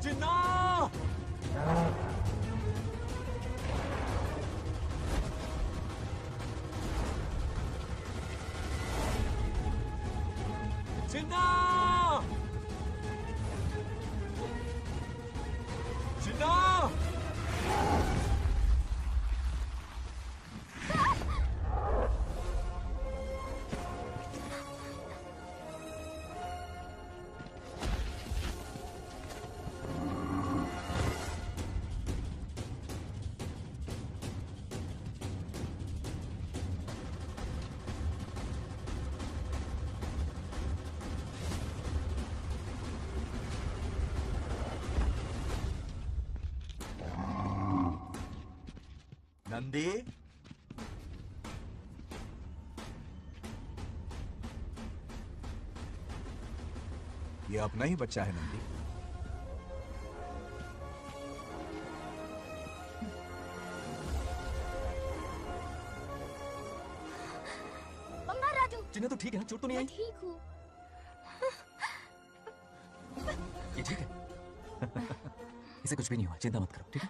चिन्ना! चिन्ना! चिन्ना! नंदी, ये अपना ही बच्चा है नंदी। बंगार राजू, चिन्ना तो ठीक है ना? चोट तो नहीं आई? ठीक हूँ। ये ठीक है। इसे कुछ भी नहीं हुआ, चिंता मत करो, ठीक है?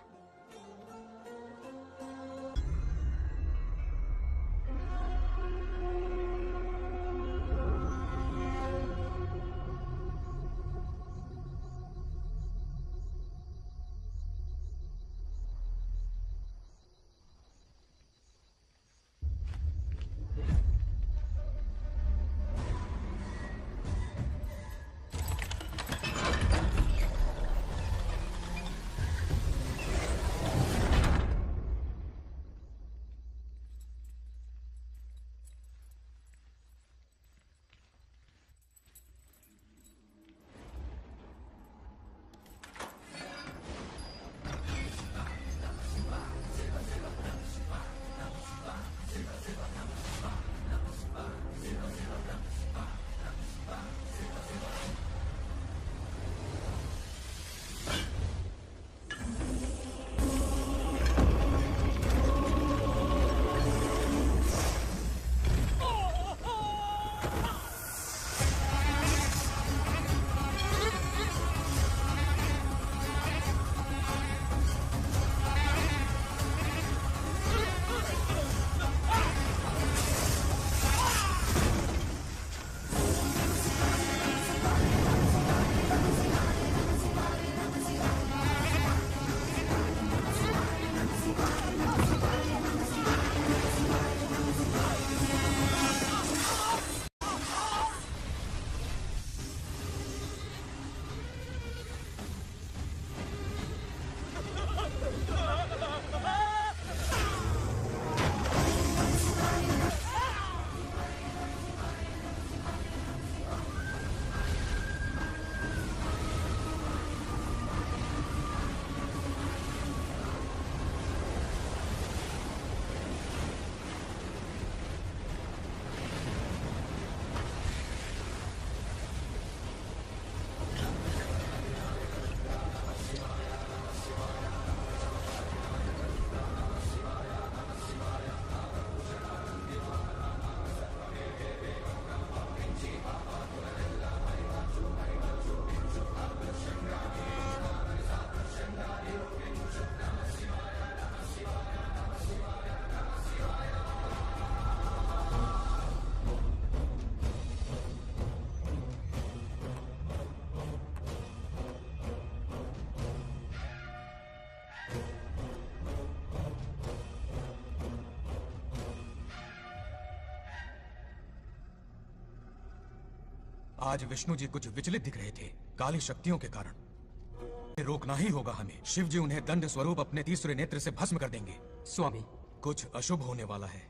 आज विष्णु जी कुछ विचलित दिख रहे थे, काली शक्तियों के कारण। रोकना ही होगा हमें। शिव जी उन्हें दंड स्वरूप अपने तीसरे नेत्र से भस्म कर देंगे। स्वामी, कुछ अशुभ होने वाला है।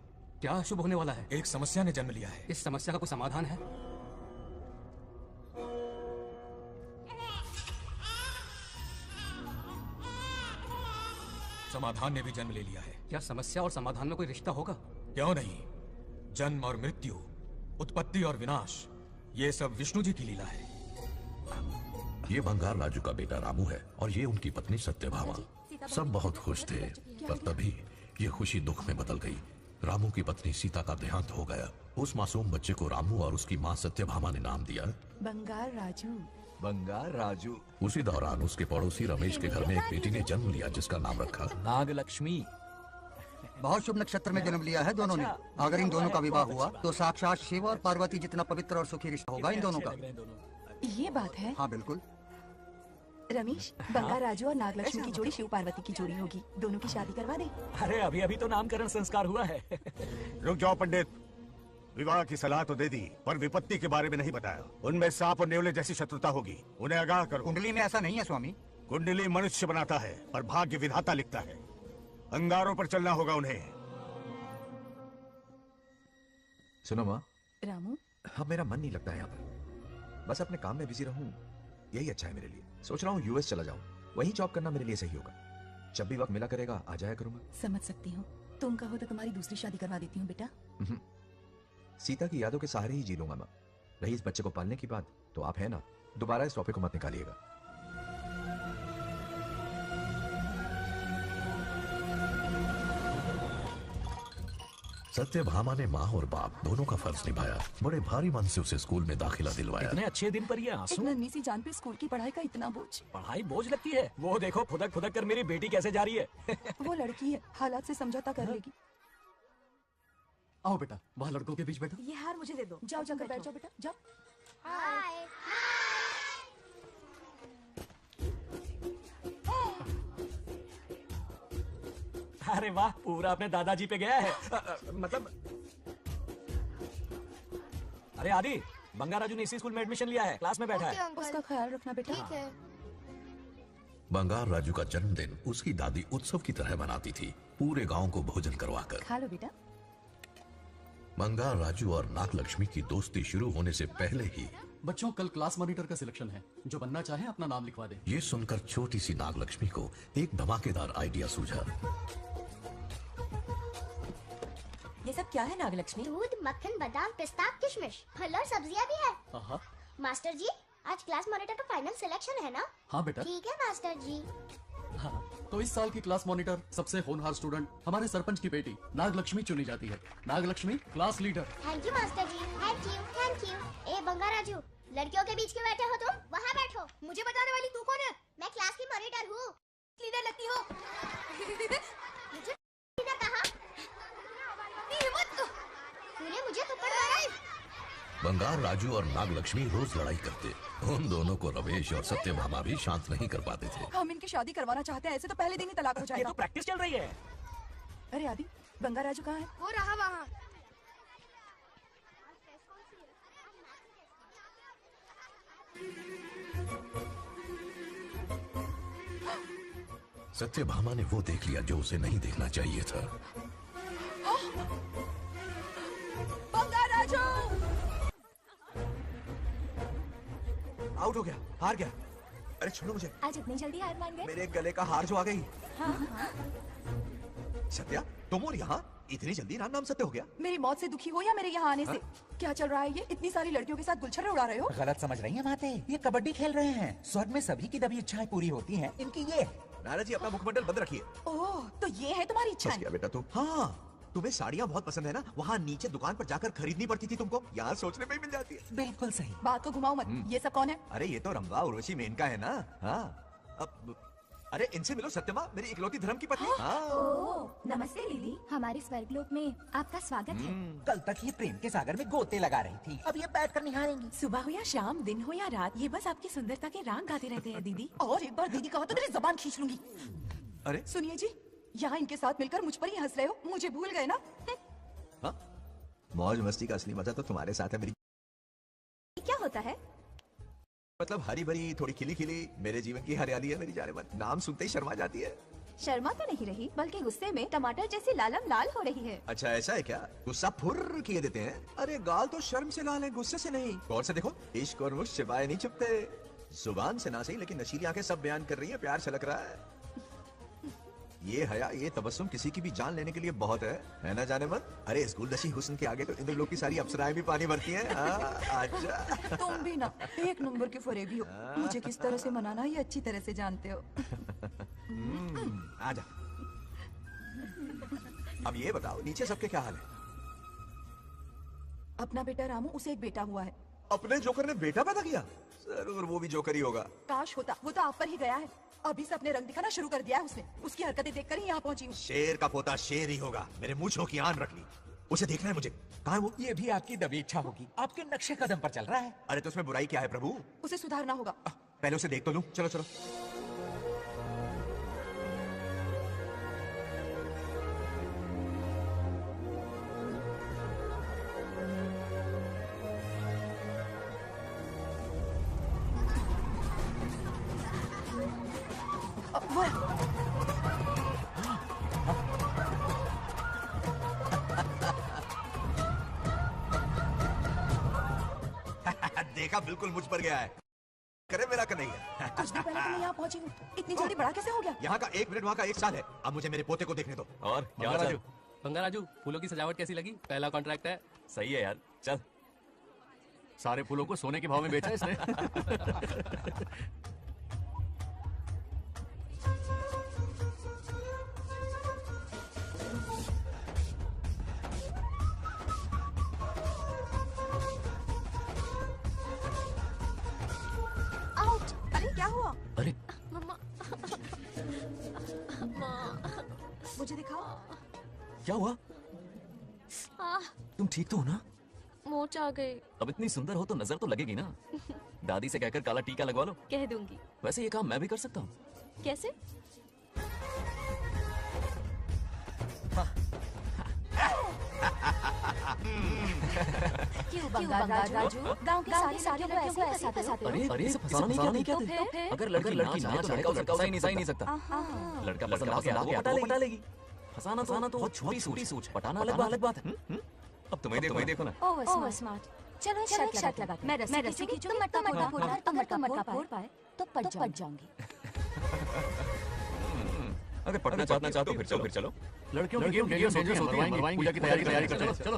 क्या अशुभ होने वाला है? एक समस्या ने जन्म लिया है। इस समस्या का कोई समाधान है? समाधान ने भी जन्म ले लिया है। क्या समस्या और समाधान में कोई रिश्ता होगा? क्यों नहीं? जन्म और मृत्यु, उत्पत्ति और विनाश, ये सब विष्णु जी की लीला है। ये बंगार राजू का बेटा रामू है और ये उनकी पत्नी सत्यभामा। सब बहुत खुश थे, पर तभी ये खुशी दुख में बदल गई। रामू की पत्नी सीता का देहांत हो गया। उस मासूम बच्चे को रामू और उसकी माँ सत्यभामा ने नाम दिया बंगार राजू। बंगार राजू। उसी दौरान उसके पड़ोसी रमेश के घर में एक बेटी ने जन्म लिया जिसका नाम रखा नागलक्ष्मी। बहुत शुभ नक्षत्र में जन्म लिया है दोनों ने। अगर इन दोनों का विवाह हुआ तो साक्षात शिव और पार्वती जितना पवित्र और सुखी रिश्ता होगा इन दोनों का। ये बात है। हाँ बिल्कुल। रमेश, बंगार राजू और नागलक्ष्मी की जोड़ी शिव पार्वती की जोड़ी होगी। दोनों की शादी करवा दे। अरे अभी अभी तो नामकरण संस्कार हुआ है। रुक जाओ पंडित, विवाह की सलाह तो दे दी पर विपत्ति के बारे में नहीं बताया। उनमें सांप और नेवले जैसी शत्रुता होगी, उन्हें आगाह करो। कुंडली में ऐसा नहीं है स्वामी। कुंडली मनुष्य बनाता है पर भाग्य विधाता लिखता है। अंगारों पर चलना होगा उन्हें। सुनो माँ, रामू, अब मेरा मन नहीं लगता है यहाँ पर। बस अपने काम में बिजी रहूं, यही अच्छा है मेरे लिए। सोच रहा हूँ यूएस चला जाऊं, वहीं जॉब करना मेरे लिए सही होगा। जब भी वक्त मिला करेगा आ जाया करूंगा। समझ सकती हूँ। तुम कहो तो तुम्हारी दूसरी शादी करवा देती हूँ बेटा। सीता की यादों के सहारे ही जी लूंगा माँ। रही इस बच्चे को पालने की बात, तो आप है ना, दोबारा इस टॉपिक को मत निकालिएगा। सत्यभामा ने माँ और बाप दोनों का फर्ज निभाया। बड़े भारी मन से उसे स्कूल में दाखिला दिलवाया। इतने अच्छे दिन पर ये एक आंसू। नन्ही सी जान पे स्कूल की पढ़ाई का इतना बोझ। पढ़ाई बोझ लगती है। वो देखो फुदक फुदक कर मेरी बेटी कैसे जा रही है। वो लड़की है, हालात से समझौता कर लेगी। आओ बेटा, वहाँ लड़कों के बीच बैठो। ये हार मुझे दे दो। जाओ जाकर बैठ जाओ बेटा, जाओ। हाय। अरे वाह, पूरा अपने दादाजी पे गया है। मतलब अरे आदि, बंगार राजू ने इसी स्कूल में एडमिशन लिया है, क्लास में बैठा ओके है। अंकल। उसका ख्याल रखना बेटा। ठीक है। बंगार राजू का जन्मदिन उसकी दादी उत्सव की तरह मनाती थी, पूरे गांव को भोजन करवाकर। खा लो बेटा। बंगार राजू और नागलक्ष्मी की दोस्ती शुरू होने से पहले ही बच्चों, कल क्लास मॉनिटर का सिलेक्शन है। जो बनना चाहे अपना नाम लिखवा दे। ये सुनकर छोटी सी नागलक्ष्मी को एक धमाकेदार आइडिया सूझा। ये सब क्या है नागलक्ष्मी? दूध, मक्खन, बादाम, पिस्ता, किशमिश, फल और सब्जियां भी है। हाँ मास्टर जी, आज क्लास मॉनिटर का फाइनल सिलेक्शन है ना? हाँ बेटा। ठीक है मास्टर जी। हाँ, तो इस साल की क्लास मॉनिटर सबसे होनहार स्टूडेंट हमारे सरपंच की बेटी नागलक्ष्मी चुनी जाती है। Nagalakshmi class leader. Thank you master ji, thank you thank you. ए बंगार राजू, लड़कियों के बीच क्यों बैठे हो तुम? वहाँ बैठो। मुझे बताने वाली तू कौन है? मैं क्लास की मॉनिटर हूँ। लीडर लगती हो। मुझे लीडर कहा? तूने मुझे थप्पड़ मारा। बंगार राजू और नागलक्ष्मी रोज लड़ाई करते। उन दोनों को रमेश और सत्यभामा भी शांत नहीं कर पाते थे। हम इनकी शादी करवाना चाहते हैं, ऐसे तो पहले दिन ही तलाक हो ये जाएगा। तो प्रैक्टिस चल रही है। अरे आदि, बंगार राजू कहाँ है? वो रहा वहाँ। सत्यभामा ने वो देख लिया जो उसे नहीं देखना चाहिए था। बंगार राजू! आउट हो गया, हार गया। अरे छोड़ो मुझे, आज इतनी जल्दी हार मान गए? मेरे गले का हार जो आ गई। सत्या, तुम और यहाँ इतनी जल्दी राम नाम सत्य हो गया? मेरी मौत से दुखी हो या मेरे यहाँ आने से? क्या चल रहा है ये? इतनी सारी लड़कियों के साथ गुलछर्रे उड़ा रहे हो? गलत समझ रही हैं माते, ये कबड्डी खेल रहे हैं। स्वर्ग में सभी की दबी इच्छाएं पूरी होती हैं, इनकी ये। नारा जी, अपना मुखमंडल बंद रखिए। ओह, तो ये है तुम्हारी बस इच्छा? क्या बेटा तू? हाँ, तुम्हें साड़ियाँ बहुत पसंद है ना? वहाँ नीचे दुकान पर जाकर खरीदनी पड़ती थी तुमको, यहाँ सोचने में ही मिल जाती है। बिल्कुल सही। बात को घुमाओ मत। ये सब कौन है? अरे ये तो रंभा उर्वशी मेनका है ना। हाँ, अब अरे इनसे मिलो सत्यमा, मेरी इकलौती धर्म की पत्नी। हाँ। नमस्ते दीदी, हमारे स्वर्गलोक में आपका स्वागत है। कल तक ये प्रेम के सागर में गोते लगा रही थी, अब ये बैठ कर निहारेंगी। सुबह हो या शाम, दिन हो या रात, ये बस आपकी सुंदरता के राग गाते रहते हैं दीदी। और एक बार दीदी कहा तो तेरी जबान खींच लूंगी। अरे सुनिए जी, यहाँ इनके साथ मिलकर मुझ पर ही हंस रहे हो, मुझे भूल गए ना? हाँ, मौज मस्ती का असली मजा तो तुम्हारे साथ है मेरी। क्या होता है? मतलब हरी भरी, थोड़ी खिली खिली, मेरे जीवन की हरियाली है मेरी जाने मन। नाम सुनते ही शर्मा जाती है। शर्मा तो नहीं रही, बल्कि गुस्से में टमाटर जैसी लालम लाल हो रही है। अच्छा ऐसा है क्या? गुस्सा फुर्र किए देते हैं। अरे गाल तो शर्म से लाल है, गुस्से से नहीं। गौर से देखो, इश्क और मुश्क छिपाए नहीं छुपते। जुबान से ना सही, लेकिन नशीली आंखें सब बयान कर रही है, प्यार छलक रहा है। ये हया, ये तबस्सुम किसी की भी जान लेने के लिए बहुत है ना जाने मन? अरे इस गुलदशी हुस्न के आगे तो इंद्रलोक की सारी अप्सराएं भी पानी भरती हैं। अच्छा। तुम भी ना एक नंबर के फरेबी हो। मुझे किस तरह से मनाना ये अच्छी तरह से जानते हो। आजा। अब ये बताओ, नीचे सबके क्या हाल है? अपना बेटा रामू, उसे एक बेटा हुआ है। अपने जोकर ने बेटा पैदा किया? जरूर वो भी जोकर ही होगा। काश होता, वो तो आप पर ही गया है। अभी से अपने रंग दिखाना शुरू कर दिया है उसने। उसकी हरकतें देखकर ही यहाँ पहुंची हूँ। शेर का पोता शेर ही होगा। मेरे मूंछों की आन रख ली। उसे देखना है मुझे। कहाँ है वो? ये भी आपकी दबी इच्छा होगी। आपके नक्शे कदम पर चल रहा है। अरे तो उसमें बुराई क्या है प्रभु? उसे सुधारना होगा। पहले उसे देख तो लूं। चलो चलो। देखा, बिल्कुल मुझ पर गया है। करे मेरा कन्हैया। कुछ दिन पहले तो मैं यहाँ पहुंची हूँ। इतनी जल्दी बड़ा कैसे हो गया? यहाँ का 1 मिनट, वहाँ का 1 साल है। अब मुझे मेरे पोते को देखने दो। और क्या हाल चाल? बंगाराजू, फूलों की सजावट कैसी लगी? पहला कॉन्ट्रैक्ट है। सही है यार, चल। सारे फूलों को सोने के भाव में बेचा है इसने। आउट! अरे क्या हुआ? अरे मम्मा, मुझे दिखाओ। क्या हुआ? तुम ठीक तो हो ना? मोच आ गई। अब इतनी सुंदर हो तो नजर तो लगेगी ना। दादी से कहकर काला टीका लगवा लो। कह दूंगी। वैसे ये काम मैं भी कर सकता हूँ। कैसे? क्यों बंगार राजू? गांव के सारे लड़कियों को ऐसे फंसाते हो? अरे इसे फंसाना नहीं कहते। अगर लड़की ना चाहे तो लड़का उसे फंसा ही नहीं सकता। लड़का पसंद आके पटा लेगी। फंसाना तो बहुत छोटी सोच। पटाना अलग बात है। अब तुम्हें देखो ना। Over smart. चलो एक शर्त लगा। मैं रस्सी खींचूं, तुम मटका फोड़ पाए तो पट जाऊंगी। अगर पटना चाहते हो तो फिर चलो। लड़कियों की गेम डेंजरस होती है। मरवाएंगे। पूजा की तैयारी करते हैं। चलो।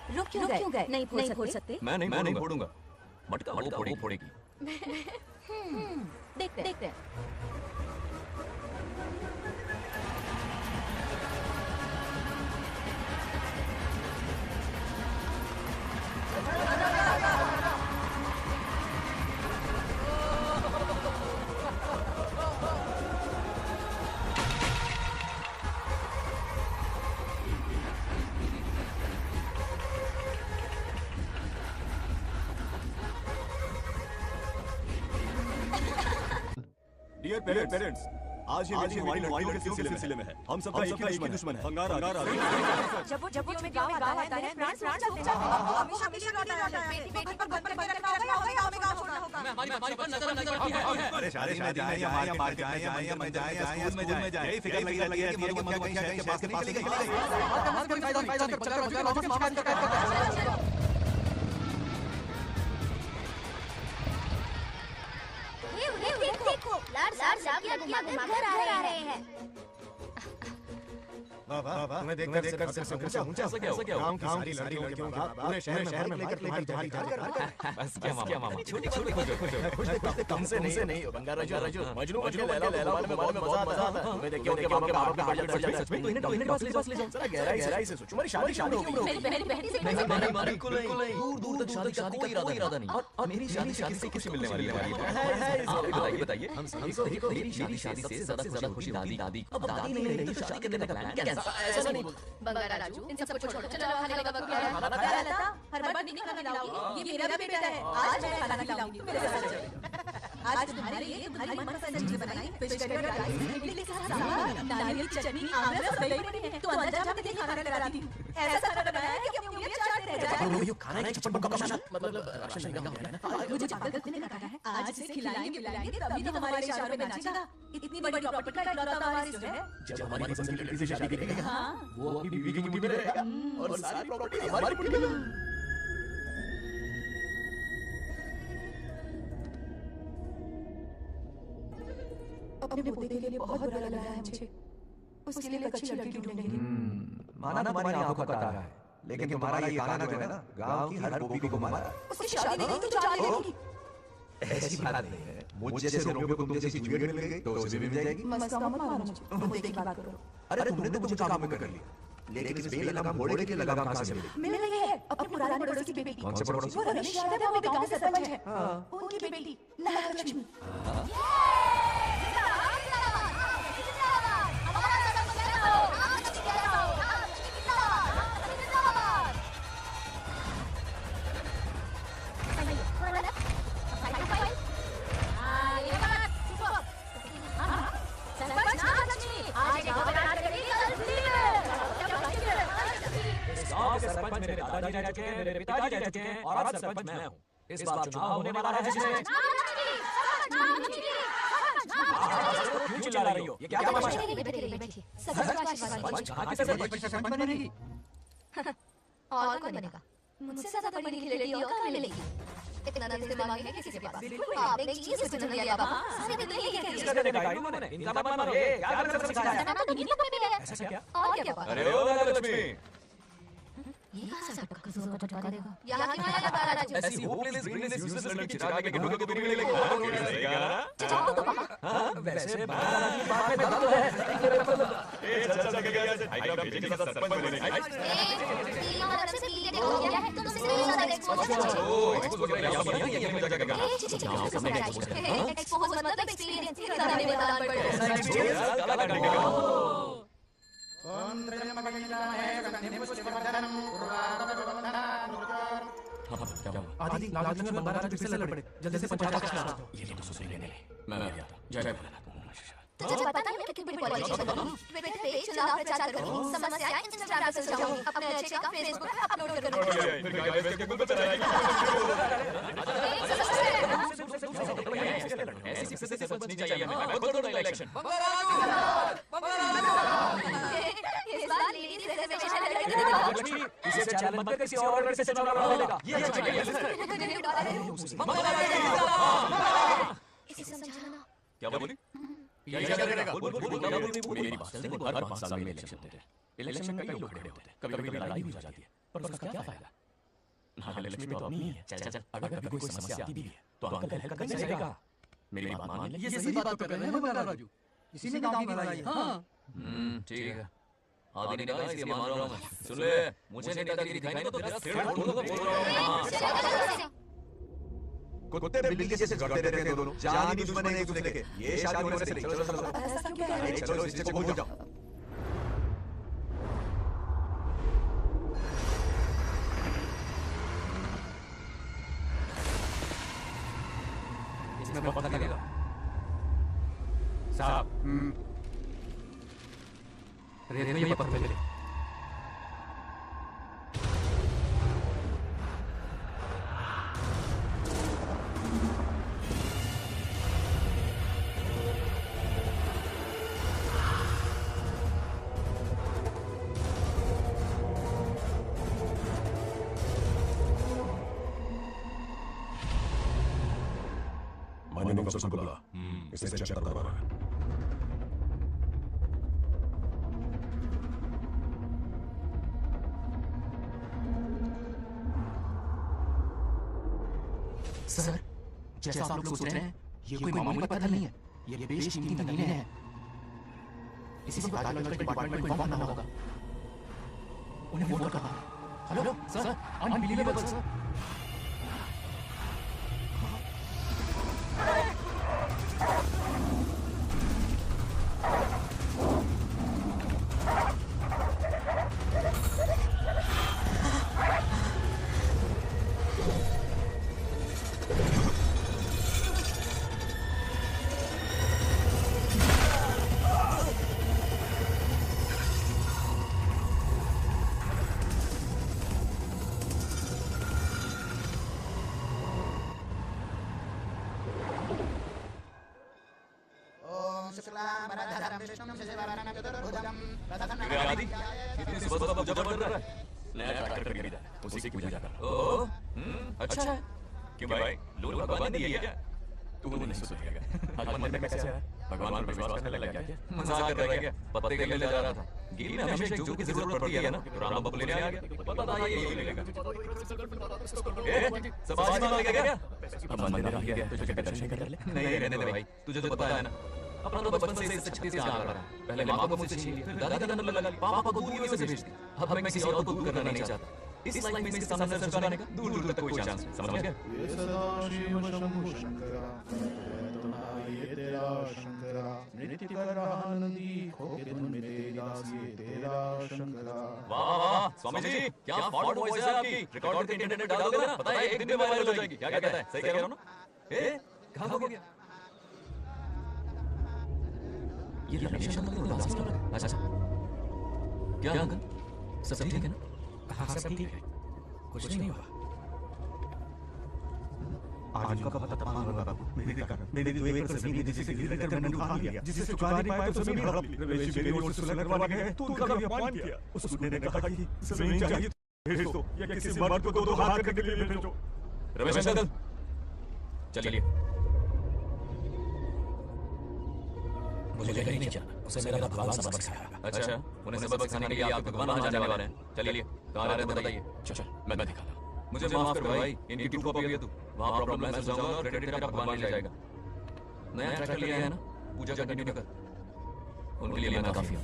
रुक क्यों गए? नहीं फोड़ सकते? मैं नहीं फोड़ूंगा। मटका वो फोड़ेगी। देखते हैं। डियर पेरेंट्स, आज ये हमारी लड़कियों के सिलसिले में है। हम सबका एक ही दुश्मन है, भंगार। जब में गाँव आता है, प्राण जाते हैं। हमेशा लौटा है। बेटी पर गन पर रखा होगा, हमें गाँव छोड़ना होगा। हमारी पर नजर रखी है। अरे शादी में जाए या मार जाए या मैया में जाए या स्कूल में जाए, यही फिक्र लगी है कि मेरे को कहीं शहर के पास नहीं चली गई। देखो, लाड घुमा आ रहे हैं। वाह, तुम्हें देखकर ऐसा क्या हुआ? गांव की सारी लड़कियों के बाप पूरे शहर में लेकर जा। बस क्या मामा? छोटी खुश तुमसे नहीं हो बंगार राजू। मजनू लैला वाले में बहुत मजा आता है। मैं देखिए उनके बाप का बढ़ जाए। सच में तो इन्हें पास ले जाओ। जरा गहराई से सोचो। हमारी शादी होगी। मेरी बहन से बिल्कुल नहीं। दूर तक शादी का कोई इरादा नहीं। और मेरी शादी से किसी मिलने वाली है? बताइए। हम सभी को मेरी शादी से ज्यादा खुशी दादी। अब दादी नहीं रही तो शादी करने का प्लान कैसा? ऐसा नहीं। बंगाराजू, इन सबको छोड़ो। चलो खाने का वक्त आ रहा है। खाना खाया लता, हर बार नहीं खाना खिलाऊंगी। ये मेरा भी बेटा है। आज मैं खाना खिलाऊंगी। मेरे साथ चलो। आज तुम्हारे लिए तुम्हारी मनपसंद चीजें बनाई। फिश करी, राइस, इडली के साथ सांभर, नारियल की चटनी, आमला सब दही है। तो अंदर जा मैं खाना कराती हूँ। ऐसा खाना बनाया है कि अपनी उंगलियां चाटते रह जाए। वो खाना है चप्पल बम मतलब राशन नहीं है। मुझे पागल करने ने कहा है, आज से खिलाएंगे तभी तो हमारे इशारों पे नाचेगा। इतनी बड़ी प्रॉपर्टी का इकलौता वारिस जो है, जब हमारी पसंद की लड़की से शादी करेगा, हाँ, वो अपनी बीवी की मुट्ठी में रहेगा और सारी प्रॉपर्टी हमारी मुट्ठी में। अपने पोते के लिए बहुत बुरा लग रहा है मुझे। उसके लिए एक अच्छी लड़की ढूंढेंगे। माना तुम्हारी आंखों का तारा है, लेकिन तुम्हारा ये काना जो है ना, गांव की हर गोपी को मारा। उसकी शादी नहीं तो चाल देगी। ऐसी बात नहीं है, मुझ जैसे रोमियो को तुम जैसी जूलियट मिल गई तो उसे भी मिल जाएगी। मस्का मत मारो मुझे, तुम देख के बात करो। अरे तुमने तो मुझे काम में कर लिया, लेकिन इस बेलगाम घोड़े के लगाम कहां से मिली? मिल रही है अपने पुराने पड़ोसी की बेटी। कौन से पड़ोसी? वो रमेश यादव हमारे गांव के सरपंच है, उनकी बेटी नागलक्ष्मी। सरपंच मेरे दादाजी रह चुके हैं, मेरे पिताजी रह चुके हैं, और अब सरपंच मैं हूँ। इस बार चुनाव होने वाला है जिसमें क्यों चिल्ला रही हो? ये क्या तमाशा है? सरपंच बनेगी और कौन बनेगा? मुझसे ज्यादा बड़ी लड़की और कहाँ मिलेगी? इतना दिमाग है किसी के पास? आपने एक चीज सुन लिया बाबा, सारे दिन यही कहते हैं। किसका देने का इन्होंने? इनका मत मारो, ये क्या कर सकते हैं? ऐसा क्या? और क्या बात? अरे ओ नागलक्ष्मी, ये कहाँ से टक्कर से झटका देगा? यहाँ की माया लगा राजू। ऐसी होपलेस ग्रीनलेस यूजलेस लड़की चिराग के ढूंढो के बिगड़ लेगी। जाओ तो बाबा। हाँ, वैसे बात में दम तो है। ए चल चल के गया से हाइड्रा बेटी के साथ सरपंच बनेगी। ये मतलब से पीले देखो क्या है, तुम इससे ज्यादा एक्सपोज हो। ओ एक्सपोज वगैरह यहाँ पर नहीं, ये मिल जाएगा। एक्सपोज मतलब एक्सपीरियंस ही ज्यादा में बता पड़ काला करने का। आदि नागलक्ष्मी और बंगारा फिर से लड़ पड़े, जल्दी से पंचायत ऑफिस में आ जाओ। ये तो सुन लेने मैं आ जाता हूँ। जय भोलेनाथ। तुझे पता नहीं मैं कितनी बड़ी पॉलिटिशियन हूँ। ट्विटर पे चुनाव प्रचार करूँ, समस्याएं इंस्टाग्राम पे सुलझाऊँ, अपने अच्छे काम फेसबुक पे अपलोड करूँ। फिर गाय भैंस के गुल पे चढ़ाएगी। ऐसी से बचनी चाहिए हमें। बोलो इलेक्शन। इस बार लेडीज रिजर्वेशन लड़के लक्ष्मी, इसे चैलेंज मत कर, किसी और लड़के से चुनाव लड़ेगा। ये अच्छा चाहिए। इसे समझाना ना। क्या बोली? क्या करेगा? बोल मेरी बात सुन। हर 5 साल में इलेक्शन होते हैं। इलेक्शन में कई लोग खड़े होते हैं, कभी-कभी लड़ाई हो जाती है, पर उसका क्या फायदा? नागलक्ष्मी तो अपनी ही है। चल अगर कभी कोई समस्या आती भी है तो अंकल हेल्प करने जाएगा। मेरी बात मान ले। ये सही बात कर रहे हैं बंगारा राजू, इसी ने गांव की भलाई है। हाँ ठीक है। आदि ने कहा इसलिए मान रहा हूँ मैं। सुन ले, मुझे नेतागिरी दिखाई ना तो तेरा सिर फोड़ दूंगा, बोल रहा हूँ। कुत्ते बिल्ली जैसे झगड़ते रहते हैं दोनों, जानी दुश्मन है एक दूसरे के। ये शादी होने से नहीं। चलो चलो चलो इस चीज को भूल जाओ। इसमें बहुत पता लगेगा साहब। रेत में ये पत्थर मिले। मैंने ऑफिसर को बुला, इसे चेक करवाना है। सर, जैसा आप लोग सोच रहे हैं, ये कोई मामूली पत्थर नहीं है, ये बेशकीमती नगीने हैं। इसी से बायोलॉजिकल डिपार्टमेंट को इन्फॉर्म करना होगा। उन्हें फोन करना है। Hello sir, unbelievable sir. उसी की पूजा कर। अच्छा है। क्यों भाई, लोग भगवान ने दिया क्या? तू नहीं सोचेगा। भगवान में कैसे आया? भगवान पर विश्वास करने लग गया क्या? मजाक कर रहा है क्या? पत्ते के लिए जा रहा था। गेम में हमेशा एक जो की जरूरत पड़ती है ना, तो राम बब्बू लेने आ गया। पता था ये लेगा। सब आज ही लेगा क्या? अब मंदिर आ गया, तुझे दर्शन कर ले। नहीं रहने दे भाई, तुझे तो पता है ना, अपना तो बचपन से इससे छत्तीस से आ रहा है। पहले माँ को मुझसे छीन लिया, फिर दादा का नंबर लगा लिया, पापा को दूर से भेज दिया। अब मैं किसी और को दूर करना नहीं चाहता। इस लाइफ में इसके सामने सर झुकाने का दूर दूर तक कोई चांस नहीं। समझ गया? ये सदा शिव शंभु शंकरा, ये तेरा शंकरा, नृत्य कर रहा आनंदी, खोके धुन में तेरी दास ये तेरा शंकरा। वाह वाह वाह, स्वामी जी क्या फॉल्ट वॉइस है आपकी। रिकॉर्ड करके इंटरनेट पे डाल दोगे ना, पता है एक दिन में वायरल हो जाएगी। क्या कहता है? सही कह रहा हूं ना? कहां हो गया? ये रिलेशन मतलब उदास क्यों लगा? अच्छा क्या अंकल, सब ठीक है ना? हाँ सब ठीक है, कुछ नहीं हुआ। आज का पता तमाम होगा बाबू, मेरे कारण। मेरी जो एक जमीन जिसे गिरवी कर मैंने उठा लिया, जिसे चुका नहीं पाए तो जमीन हड़प ली। रमेश मेरी ओर से सुलह करवा गए, तो उनका भी अपमान किया। उसने कहा कि जमीन चाहिए भेज दो, या किसी मर्द को दो हाथ करके लिए भेजो। रमेश अंकल चलिए। मुझे लेकर नहीं जाना, उसे मेरा भगवान सबक सिखाएगा। अच्छा, उन्हें सबक सिखाने के लिए आप भगवान वहां जाने वाले हैं। चलिए, कहाँ रहे बताइए। चल मैं दिखाता हूँ। मुझे माफ कर भाई, इनकी ट्रू कॉपी है तू। वहाँ प्रॉब्लम मैं जाऊंगा और क्रेडिट तेरा भगवान ले जाएगा। नया ट्रैकर लिया है ना, पूजा कंटिन्यू कर। उनके लिए मैं काफी हूँ।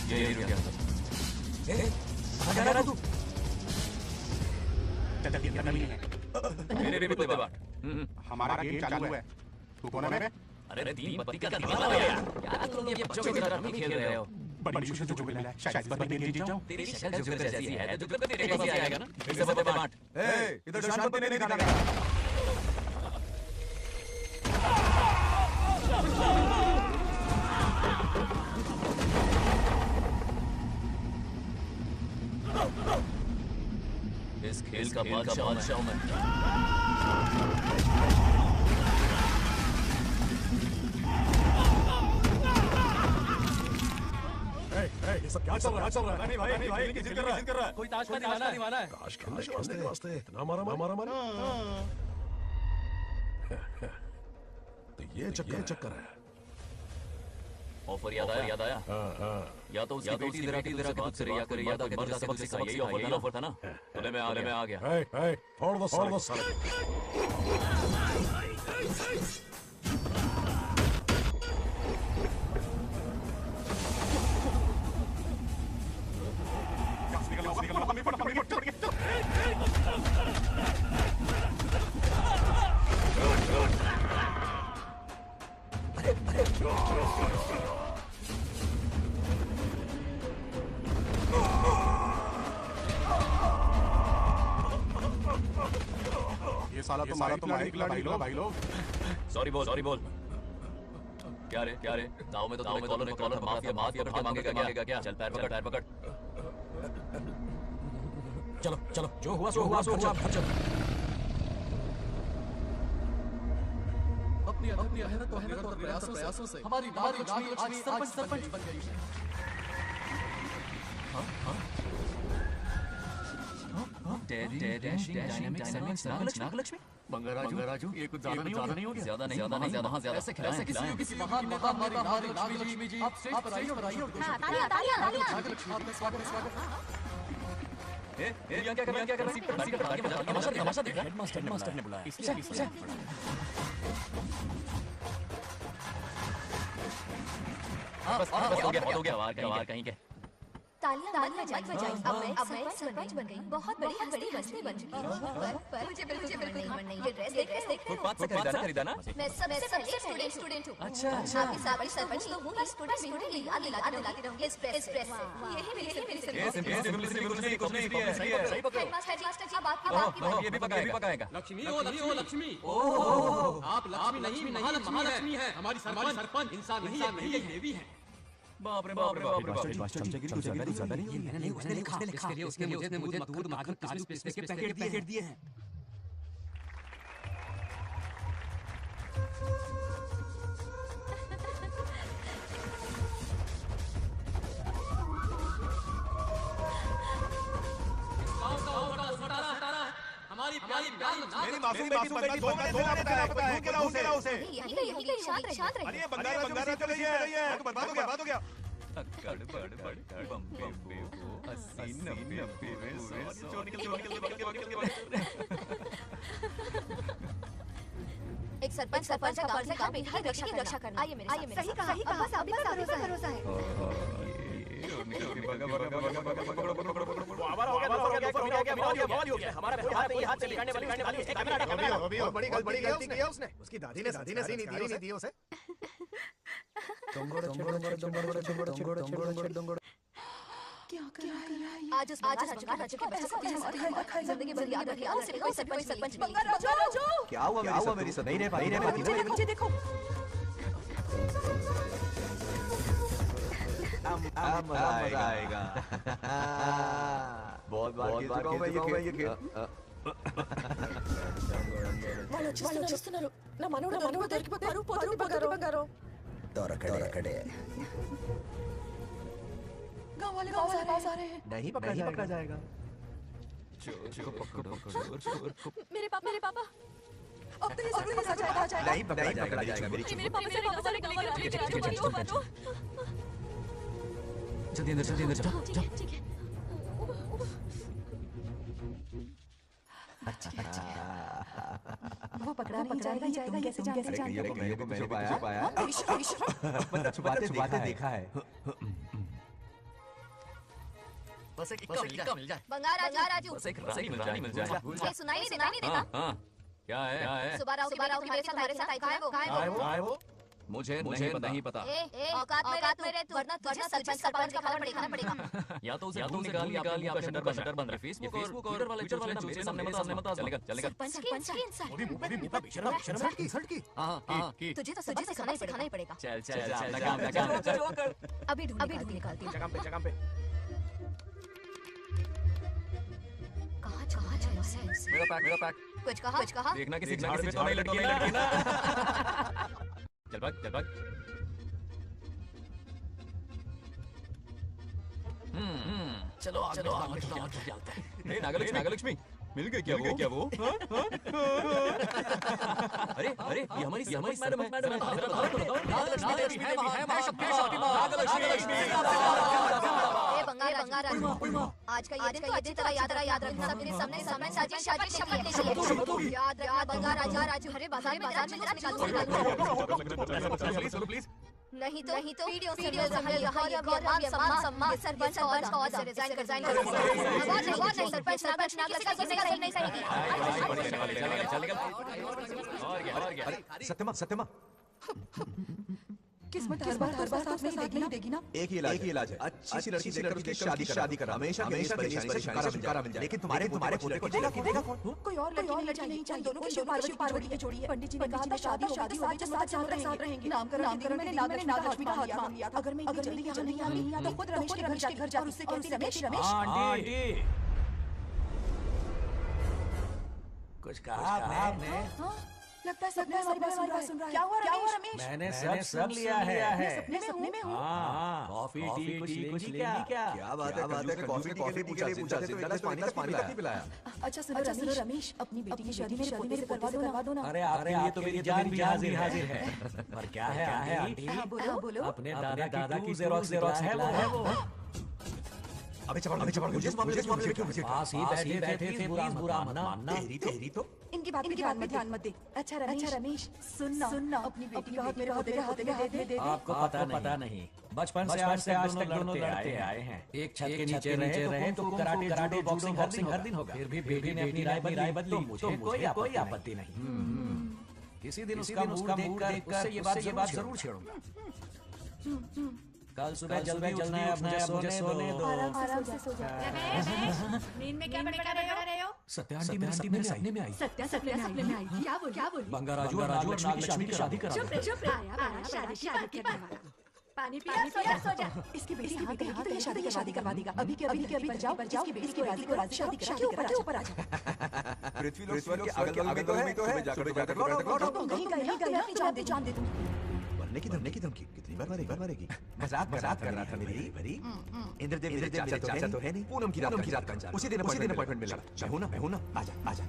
ये रुक गया। कहाँ जा रहा तू? मेरे भी कोई बात। हमारा गेम चालू है, तू कौन है? अरे तीन पत्ती का दिमाग लगा यार। क्या तुम ये बच्चों की तरह नहीं खेल रहे हो? बड़ी मुश्किल से जो मिला है, शायद इस बार मैं जीत जाऊं। तेरी शक्ल जुगल जैसी है, तो जुगल तेरे पास आएगा ना। फिर से पत्ते बांट। इधर शांति नहीं दिखाना। इस खेल का बादशाह मैं। ये सब क्या चल रहा है? नहीं भाई, जिद कर रहा है। कोई ताश का दीवाना है। ताश खेलने के वास्ते इतना मारा तो ये चक्कर है। ऑफर याद आया। या तो उसकी बेटी तेरा तुझसे रिया करे, या तो मर्द सबक सिखा। यही ऑफर था ना। तूने में आ गया। छोड़ दो साले। ये साला तुम्हारा निकला भाई लोग। सॉरी बोल। क्या रे दाव में तो कॉलर माफिया करके मांगेगा क्या? चल पैर पकड़। चलो जो हुआ सो हुआ। चल अपनी मेहनत और प्रयासों से हमारी लक्ष्मी आज सरपंच बन गई है। नागलक्ष्मी बंगाराजू ये कुछ ज्यादा नहीं हो गया? ज्यादा नहीं ऐसे किसी महान नागलक्ष्मी जी आप स्टेज पर आइए और स्वागत। क्या कर रहा है? तमाशा देख रहा है। हेडमास्टर ने बुलाया। बस हो गया वार कहीं के। तालियां मत बजाइए। अब मैं सरपंच बन गई। बहुत बड़ी हस्ती बन चुकी हूं। पर मुझे बिल्कुल नहीं मन नहीं। ये ड्रेस देख फुटपाथ से खरीदा ना? मैं सबसे स्टूडेंट हूं। अच्छा। आपकी सारी सरपंच तो हूं, स्टूडेंट भी हूं। याद दिलाती रहूंगी इस ड्रेस से। यही मेरी सिंपलिसिटी। कुछ नहीं सही पकड़ो। हेडमास्टर जी अब आपकी ये भी पकाएगा। लक्ष्मी आप लक्ष्मी नहीं महालक्ष्मी है। हमारी सरपंच इंसान नहीं है, देवी है। बाप रे। ज्यादा नहीं। ये मैंने नहीं, उसने लिखा। इसके लिए उसने मुझे दूध माखन किशमिश के पैकेट दिए हैं। मेरी मासूम बेटी को धोखा देना पता है, क्यों गिरा उसे? यही कहीं शांत रहिए। अरे ये बंगारा चल रही है, तो बर्बाद हो गया। एक सरपंच का बेटी की रक्षा करना। आइए मेरे साथ। सही कहा। बस आप पर भरोसा है। बड़ी गलती की है उसने। उसकी दादी ने नहीं दी उसे। आज के बच्चे जिंदगी भर याद रखिए। सिर्फ कोई सरपंच नहीं। क्या हुआ मेरी सब नहीं रह पाई। मुझे देखो। मजा आएगा। बहुत बार खेल चुका हूं मैं ये खेल। వాళ్ళు చూస్తున్నారు నా మనవడు దొరికిపోతారు పోతుంది బంగారం దొరకడే गांव वाले आ रहे हैं नहीं पकड़ा जाएगा। मेरे पापा अब तो ये जरूर आ जाएगा नहीं पकड़ा जाएगा मेरी मेरे पापा से गांव वाले गांव जल्दी अंदर जाओ। ठीक है। वो पकड़ा नहीं जाएगा तुम कैसे जानते ये को मैंने पाया छुपाते देखा है। बस एक इक्का मिल जाए। बंगाराजू बस एक रानी मिल जाए। ये सुनाई नहीं देता। हाँ क्या है? सुबह राव तुम्हारे साथ कहाँ है वो? मुझे नहीं पता। औकात में रहे वरना सरपंच का खाना पड़ेगा। या तो उसे निकाल या शटर बंद रहे। फेसबुक और ट्विटर वाले मेरे सामने मत चलेगा। सरपंच की इंसान की तुझे तो सुबह से खाना ही पड़ेगा। चल अभी ढूंढ निकालती हूँ। जगह पे कहाँ चला है? मेरा पैक कुछ कहा? देखना किसी झाड़ पे तो नहीं लटकी ना। चल भाग। चलो आगे चलते हैं। नागलक्ष्मी मिल गई क्या वो? अरे ये हमारी मैडम है। नागलक्ष्मी आज का ये दिन अच्छी तरह याद रखना। सबके सामने साजिश शपथ लीजिए। याद रखना बंगाराजू हरे बाजार में निकाल प्लीज। नहीं तो वीडियो यहाँ सम्मान सरपंच का और रिजाइन कर सरपंच नहीं अरे सत्यमा किस्मत हर बार साथ नहीं देगी ना। एक ही इलाज है। अच्छी सी लड़की देखकर उसकी शादी करा। हमेशा छुटकारा मिल जाए। लेकिन तुम्हारे पोते को देगा कौन? कोई और लड़की नहीं चाहिए। दोनों को पार्वती की जोड़ी है। पंडित जी ने कहा था शादी होगी तो साथ रहेंगे। नामकरण में नागलक्ष्मी का हाथ मांग लिया था। अगर मैं जल्दी यहाँ नहीं आई तो खुद रमेश के घर जाकर उससे कहती रमेश आंटी कुछ कहा आपने? लगता है सपने हमारी बात सुन रहा है। क्या हुआ रमेश? मैंने सब लिया है। सपने में हाँ, कॉफी टी कुछ लेंगी क्या? क्या बात है? कॉफी के लिए पूछा थे। पानी तक नहीं पिलाया। अच्छा सुनो रमेश, अपनी बेटी की शादी मेरे करवा दो ना। अरे आपके लिए तो मेरी जान भी हाजिर है। पर क्या है आंटी? बोलो। अपने दादा की जेरोक्स है वो। अबे चपड़ मुझे इस मामले में क्यों पास ही बैठे थे। बुरा मानना। तेरी तो इनकी बात ध्यान मत दे। अच्छा रमेश सुनना अपनी बेटी का हाथ मेरे होते दे। आपको पता नहीं। बचपन से आज तक दोनों लड़ते आए हैं। एक छत के नीचे रहे तो कराटे बॉक्सिंग हर दिन होगा। फिर भी बेटी ने अपनी राय बदली। मुझे कोई आपत्ति नहीं। किसी दिन उसका मूड देखकर ये बात जरूर छेड़ूंगा। कल सुबह जल्दी उठना है। मुझे सोने दो। आराम से सो जा। नींद में क्या बड़का रहे हो? सत्या आंटी मेरे सपने में आई। सपने में आई। क्या बोल? बंगाराजू और नागलक्ष्मी की शादी करा। चुप रहे। आया शादी करने वाला। पानी पिया सो जा। इसकी बेटी हाथ तो ये शादी करवा देगा। अभी के जाओ इसकी बेटी की राजी को शादी करा के ऊपर आ जा। पृथ्वी लोग के अगल-बगल में तो है। जाकर नहीं जान दे तुम। मरने की धमकी कितनी बार मारेगी? मजाक कर रहा था मेरी भरी। इंद्रदेव चाचा तो है नहीं। पूनम की रात का उसी दिन अपॉइंटमेंट मिला। मैं हूं ना। आजा।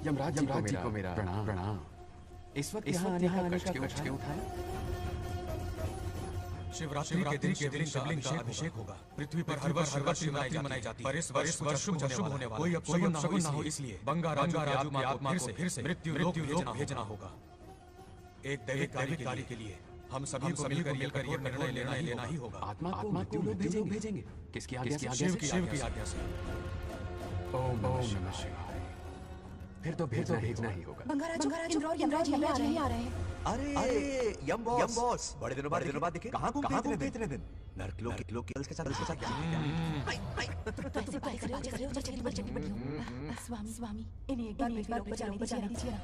यमराज जी को मेरा प्रणाम। इस वक्त यहाँ आने का कष्ट क्यों उठाया? शिवरात्रि के दिन शिवलिंग का अभिषेक होगा। पृथ्वी पर हर वर्ष शिवरात्रि मनाई जाती है, पर इस वर्ष शुभ होने वाला कोई अपशगुन ना हो, इसलिए बंगाराजू की आत्मा को फिर से मृत्यु लोक भेजना होगा। एक दैविक कार्य के लिए हम सभी को मिलकर ये निर्णय लेना ही होगा। आत्मा को मृत्यु लोक भेजेंगे? किसकी आज्ञा से? शिव की आज्ञा से। ओम नमः शिवाय। फिर तो भेजना ही होगा। बंगाराजू और यमराज यहीं आ रहे हैं। अरे यम बॉस बड़े दिनों बाद दिखे। कहाँ घूमते इतने दिन? नर्क लोग के साथ स्वामी इन्हें एक बार बचाने दीजिए ना।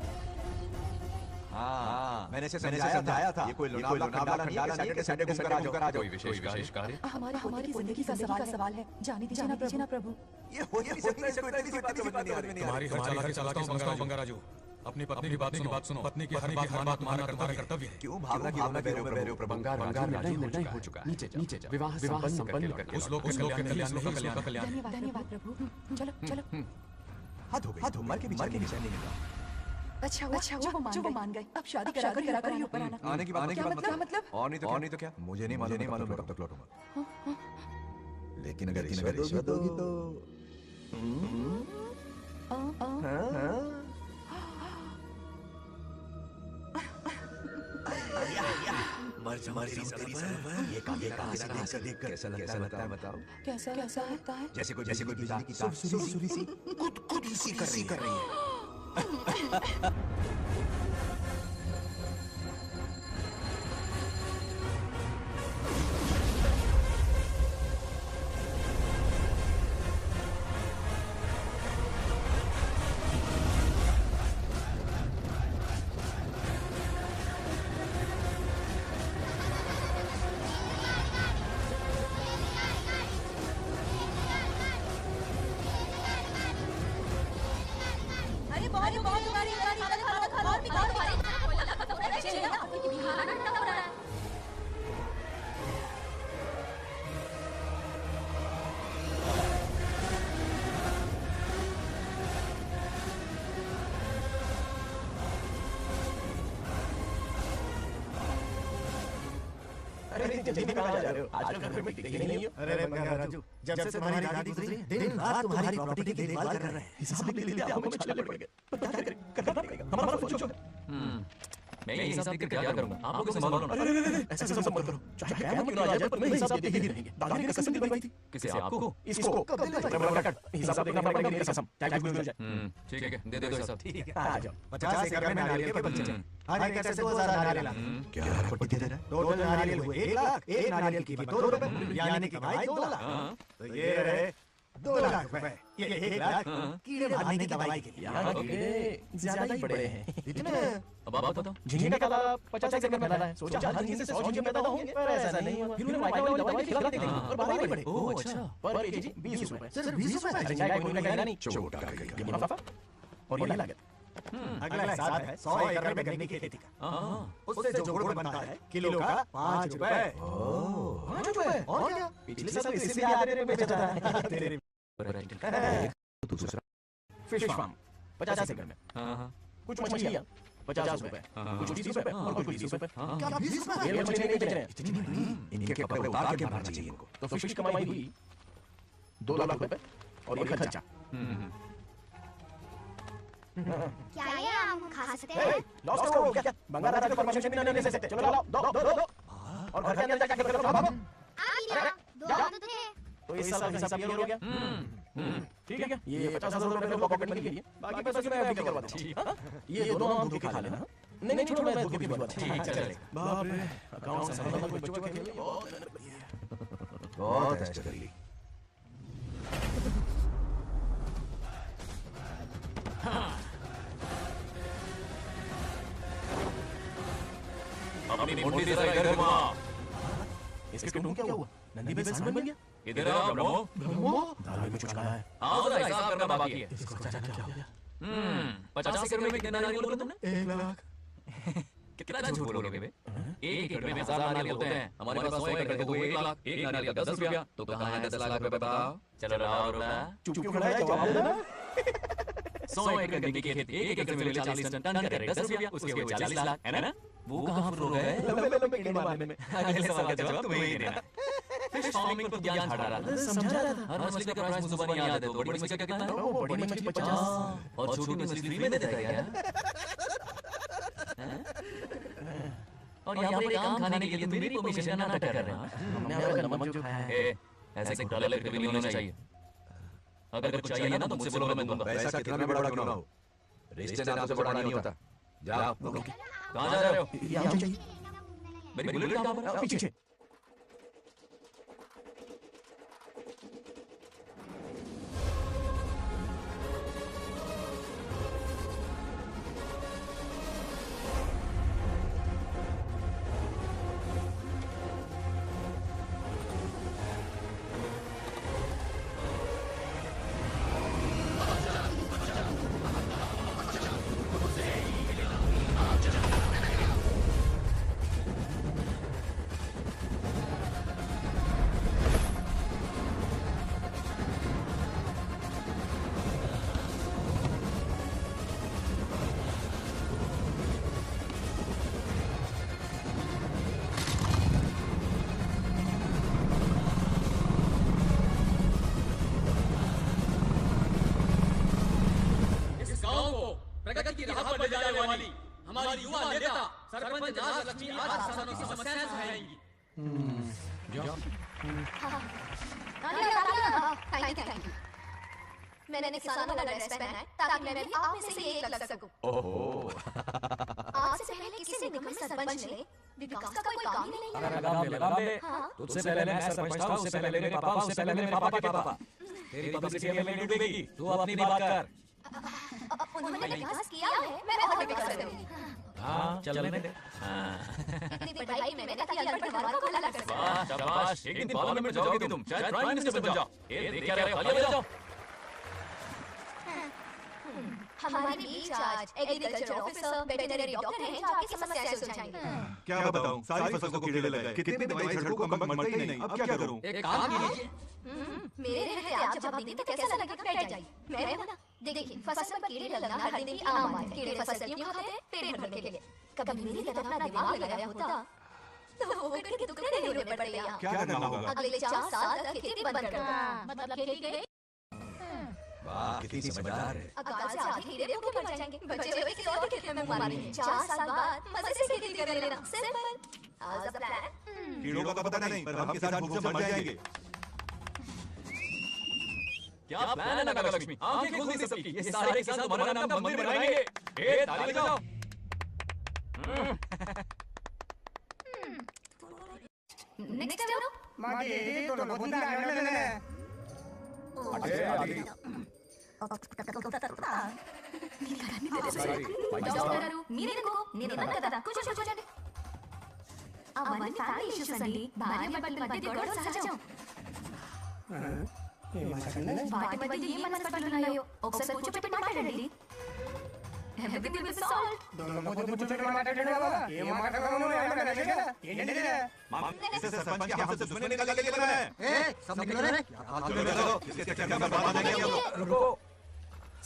हाँ, मैंने समझाया था। ये कोई लोनावला नहीं है, सैटरडे घूमकर आ जाओ। कोई विशेष कार्य? हमारी जिंदगी का सवाल है, जाने दीजिए ना प्रभु। ये हो नहीं सकता, इसको इतनी सी बात नहीं आ रही। तुम्हारी हर चालाकी समझता बंगाराजू। अपनी पत्नी की बात सुनो। पत्नी की हर बात मानना तुम्हारा कर्तव्य है। क्यों भावना की बह रहे हो? बंगार निर्णय हो चुका है। नीचे जा। विवाह संपन्न करके उस लोग के कल्याण। धन्यवाद प्रभु। चलो। हाथ मर के भी चैन नहीं मिला। अच्छा वो मान गए। अब शादी करा कर ऊपर आने की बात मतलब? और नहीं तो क्या? मुझे नहीं मालूम कब तक लौटूंगा। लेकिन अगर रिश्वत दोगी तो मर ये कैसा लगता है बताओ? कैसा लगता है? जैसे कोई बिजली की तार सुरी सी कुछ सी कर रही है। अरे बंगाराजू, जब से तुम्हारी गाड़ी गुजरी दिन रात तुम्हारी प्रॉपर्टी की देखभाल कर रहे हैं। हिसाब के लिए हमको छाले पड़ गए। करना पड़ेगा। हमारा कुछ होगा। मैं ये हिसाब देकर क्या करूंगा? आप लोग संभालो ना। अरे ऐसे सब मत करो। चाहे क्या क्यों ना आ जाए, पर मैं हिसाब देके ही रहेंगे। दादा ने कसम दिलवाई थी। किसे? आपको? इसको कब दिलवाई? हिसाब देखना पड़ेगा मेरी कसम। टैक्स मिल जाए। ठीक है, दे दो हिसाब। ठीक है, आ जाओ। 50 एकड़ में नारियल के बगीचे। हर एकड़ से 2000 नारियल। क्या पट्टी दे रहा है? टोटल नारियल हुए 1 लाख। एक नारियल की कीमत 2 रुपए, यानी कि भाई 2 लाख। तो ये रहे 2 लाख रुपए। ये 1 लाख कीड़े मारने की दवाई के लिए। यार कीड़े ज्यादा ही बड़े हैं। इतने? अब आप बताओ। झींगे का ताला 50 एकड़ में पैदा है। सोचा 1 झींगे से 100 झींगे पैदा होंगे, पर ऐसा नहीं हुआ। फिर उन्हें माइक्रो वाली दवाई खिला दी और 12 ही बढ़े। ओह अच्छा। पर केजी 20 रुपए। सिर्फ 20 रुपए? चाहे कोई कहना नहीं। छोटा ये मुनाफा और ये लागत। अगला हिसाब है 100 एकड़ में गन्ने की खेती का। उससे जो गुड़ बनता है किलो का 5 रुपए। 5 रुपए? और क्या? पिछले साल इससे भी आधे रेट में बेचा था। तेरे दूसरा फिश फार्म 50 एकड़ में। कुछ मछलियां 50 रुपए, कुछ 20 रुपए और कुछ 20 रुपए। क्या 20 रुपए? ये मछली नहीं बेच रहे हैं। इनके कपड़े उतार के मारना चाहिए इनको। तो फिश कमाई हुई 2 लाख रुपए और ये खर्चा। क्या ये आम खा सकते हैं? लॉस करो क्या? बंगाराजू को परमिशन भी नहीं ले सकते। चलो लाओ, दो और घर के अंदर जाके करो। दो तो थे। तो इस साल का हिसाब क्लियर हो गया? ठीक है क्या? ये 50,000 रुपए मेरे पॉकेट में लिए, बाकी पैसे की मैं अभी करवा दूं। ठीक है? ये दोनों हम धोखे खा लेना। नहीं छोड़ो, मैं धोखे भी बनवा। ठीक चलेगा। बाप रे, अकाउंट से संबंधित कोई बच्चों के लिए बहुत ऐश कर ली। अपनी मुंडी से इधर घुमा। इसके टून क्या हुआ? नंदी पे सांड बन गया। इधर आओ ब्रह्मो। दाल में कुछ खाया है। आओ जरा हिसाब करना बाकी है। इसको चाचा क्या हो गया? 50 एकड़ में कितना नारियल बोला तुमने? 1 लाख। कितना झूठ बोलोगे बे? 1 एकड़ में 1000 नारियल होते हैं। हमारे पास 100 एकड़ को 1 लाख। एक नारियल का 10 रुपया। तो कहाँ है 10 लाख रुपए? बताओ। चलो राव रोड़ा। चुप क्यों खड़ा है? जवाब दे ना। 100 एकड़ गन्ने की खेती, 1 एकड़ में 40 टन का रेट 10 रुपया, उसके हुए 40 लाख, है ना? वो कहाँ पर गए? लंबे कीड़े मारने में। अगले सवाल का जवाब तुम्हें ही देना। फिश फार्मिंग पर ज्ञान झाड़ रहा था, समझा रहा था। हर मछली का प्राइस मुझे जुबानी याद है, तो बड़ी मछली का कितना है? बड़ी मछली 50 और छोटी मछली फ्री में देता है क्या? और यहाँ पर एक आम खाने के लिए मेरी परमिशन का नाटक कर रहे हैं। हमने आपका नमक जो खाया है। ऐसे घोटाले करके भी नहीं होना चाहिए। अगर कुछ चाहिए ना तो मुझसे बोलो, मैं दूंगा। पैसा कितना भी बड़ा क्यों ना हो, रिश्ते नाते से बड़ा नहीं होता। जाओ। कहाँ जा रहे हो? यहाँ चाहिए। मेरी बुलेट कहाँ पर? पीछे। प्रगति की राह पर ले जाने वाली हमारी युवा नेता सरपंच नागलक्ष्मी आज किसानों की समस्याएं सुनाएंगी। Thank you. मैंने किसानों वाला ड्रेस पहना है ताकि मैं भी आप में से एक लग सकूं। ओहो। आज से पहले किसी निकम्मे सरपंच ने विकास का कोई काम ही नहीं किया। लगाम ले। तुझसे पहले मैं सरपंच था, उससे पहले मेरे पापा, उससे पहले मेरे पापा के पापा। तेरी पब्लिसिटी में नहीं डूबेगी, तू अपनी बात कर। उन्होंने विकास किया है, मैं और विकास करूंगी। हाँ, चलने दे। इतनी पढ़ाई में मैंने ताकि अनपढ़ परिवारों को अलग कर सकूं। वाह, शाबाश। एक दिन पार्लियामेंट में जाओगे तुम, शायद प्राइम मिनिस्टर बन जाओ। ये देख क्या रहे हो? खाली हो जाओ। हमारे बीच आज एग्रीकल्चर ऑफिसर, वेटरनरी डॉक्टर हैं जो आपकी समस्याएं सुलझाएंगे। क्या बताऊं, सारी फसल को कीड़े लग गए, कितनी दवाई छिड़कूं, कम मरते ही नहीं। अब क्या करूं? एक काम कीजिए, मेरे रहते आप जवाब देंगे तो कैसा लगेगा? बैठ जाइए। मैं हूं ना। देखिए, फसल पर कीड़े लगना हर दिन की आम बात है। कीड़े फसल क्यों खाते हैं? पेट भरने के लिए। कभी मेरी तरह अपना दिमाग लगाया होता तो वो कटके टुकड़े नहीं होने पड़ते यहाँ। क्या करना होगा? अगले 4 साल तक खेती बंद कर दो। मतलब खेती गई। वाह, कितनी समझदार है। अकाल से आधे कीड़े भूखे मर जाएंगे, बचे हुए किसी और के खेत में मारेंगे। 4 साल बाद मजे से खेती कर लेना। सिंपल। आज प्लान। कीड़ों का तो पता नहीं, पर हम किसान भूख से मर जाएंगे। क्या प्लान है नागलक्ष्मी? आंखें खुल गई सबकी। ये सारे किसान तुम्हारा नाम का मंदिर बनाएंगे। ताली बजाओ। नेक्स्ट करो। డోక్టరు మీరెందుకు నేనేమన్నా కదా కూర్చోండి అవన్నీ ఫ్యామిలీ ఇష్యూస్ అండి భార్య భర్తల మధ్య గొడవలు సహజం వాటి మధ్య ఏ మనస్పర్ధలు ఉన్నాయో ఒకసారి కూర్చోబెట్టి మాట్లాడండి ఎవ్రీథింగ్ విల్ బి సాల్వ్డ్ इसे सरपंच के हाथ से दुश्मनी निकाल लेके मैं। सब निकलो रे। रुको।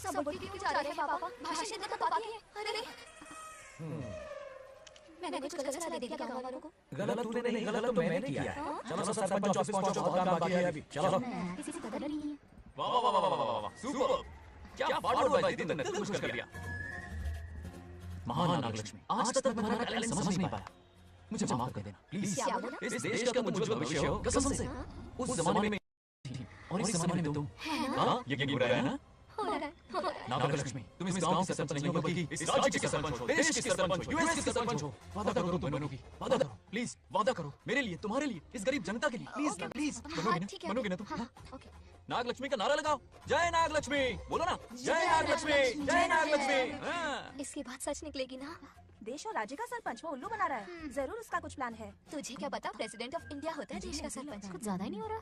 सब बोल क्यों जा रहे हैं पापा? भाषण देना बाकी है। अरे मैंने कुछ गलत सलाह दे दिया गांव वालों को। गलत तूने नहीं, गलत तो मैंने किया है। चलो सब सरपंच ऑफिस पहुंचो, बहुत काम बाकी है अभी। चलो। किसी से कदर नहीं है। वाह वाह वाह वाह वाह वाह, सुपर। क्या फॉरवर्ड भाई, तुमने दिल खुश कर दिया। महान नागलक्ष्मी, आज तक तुम्हारा टैलेंट समझ नहीं पाया। मुझे माफ कर देना प्लीज। इस देश का उज्जवल भविष्य हो कसम से। उस जमाने में और इस जमाने में तुम। हाँ, ये हो रहा है ना? नागलक्ष्मी, तुम इस गांव के सरपंच नहीं हो, बल्कि इस राज्य के सरपंच हो, देश के सरपंच हो, यूएस के सरपंच हो। वादा करो तुम बनोगी, वादा करो प्लीज, वादा करो मेरे लिए, तुम्हारे लिए, इस गरीब जनता के लिए, प्लीज ना, प्लीज। बनोगे ना तुम? नागलक्ष्मी का नारा लगाओ। जय नागलक्ष्मी बोलो ना। जय नागलक्ष्मी, जय नागलक्ष्मी। इसकी बात सच निकलेगी ना? देश और राज्य का सरपंच वो उल्लू बना रहा है। जरूर उसका कुछ प्लान है। तुझे क्या पता, प्रेसिडेंट ऑफ इंडिया होता है देश का सरपंच। कुछ ज्यादा ही नहीं हो रहा?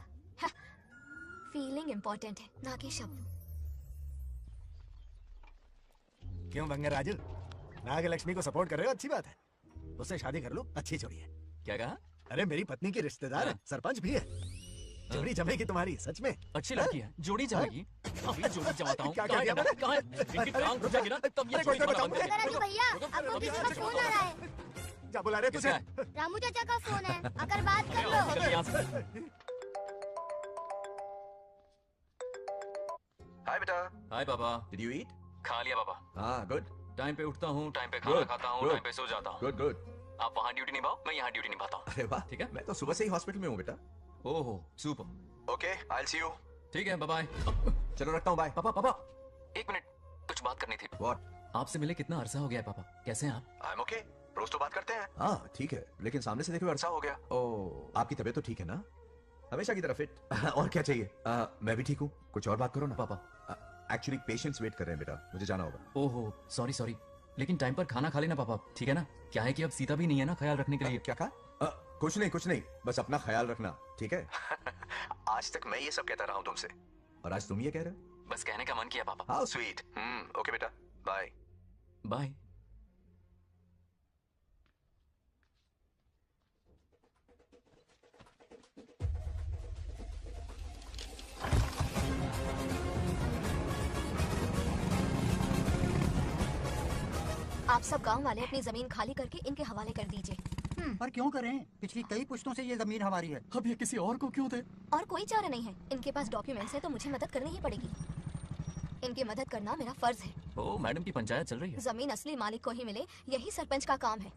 फीलिंग इम्पोर्टेंट है ना कि शब्द। क्यों बंगराजू, नागलक्ष्मी को सपोर्ट कर रहे हो? अच्छी बात है, उससे शादी कर लो, अच्छी जोड़ी है। क्या कहा? अरे मेरी पत्नी की रिश्तेदार है, सरपंच भी है। जोड़ी जमेगी तुम्हारी, सच में। अच्छी लड़की है, जोड़ी जमेगी। अभी जोड़ी जमाता हूँ। क्या किया मैंने? कहाँ है? इनकी टांग घुस जाएगी ना, तब ये जोड़ी जमाना बंद कर देंगे। राजू भैया, आपको किसी का फोन आ रहा है। क्या बुला रहे तुझे? रामू चाचा का फोन है, अगर बात कर लो। चल यहाँ से। हाय बेटा। हाय पापा। Did you eat? खा लिया पापा। हाँ, गुड। टाइम पे उठता हूँ, टाइम पे खाना खाता हूँ, टाइम पे सो जाता हूँ। Good good. आप वहाँ ड्यूटी निभाओ, मैं यहाँ ड्यूटी निभाता हूँ। अरे वाह, ठीक है। मैं तो सुबह से ही हॉस्पिटल में हूँ बेटा। ओहो, super. Okay, I will see you. ठीक है, बाय बाय। चलो रखता हूँ, बाय। पापा, एक मिनट, कुछ बात करनी थी। What? आपसे मिले कितना अरसा हो गया है पापा, कैसे हैं आप? I'm okay, रोज तो बात करते हैं। हाँ, ठीक है, लेकिन सामने से देखे हुए अरसा हो गया। ओह, आपकी तबीयत तो ठीक है ना? हमेशा की तरह फिट। और क्या चाहिए? मैं भी ठीक हूँ, कुछ और बात करो ना। पापा, एक्चुअली पेशेंट्स वेट कर रहे हैं बेटा, मुझे जाना होगा। ओहो, सॉरी, लेकिन टाइम पर खाना खा लेना पापा, ठीक है ना? क्या है कि अब सीता भी नहीं है ना ख्याल रखने के लिए। क्या कहा? कुछ नहीं, बस अपना ख्याल रखना, ठीक है? आज तक मैं ये सब कहता रहा हूँ तुमसे, और आज तुम ये कह रहे हो? बस कहने का मन किया पापा। How sweet. ओके बेटा, बाय बाय। आप सब गांव वाले अपनी जमीन खाली करके इनके हवाले कर दीजिए। पर क्यों करें? पिछली कई पुश्तों से ये जमीन हमारी है। अब ये किसी और को क्यों दे? और कोई चारा नहीं है, इनके पास डॉक्यूमेंट्स है तो मुझे मदद करनी ही पड़ेगी। इनकी मदद करना मेरा फर्ज है। ओ, मैडम की पंचायत चल रही है। जमीन असली मालिक को ही मिले, यही सरपंच का काम है।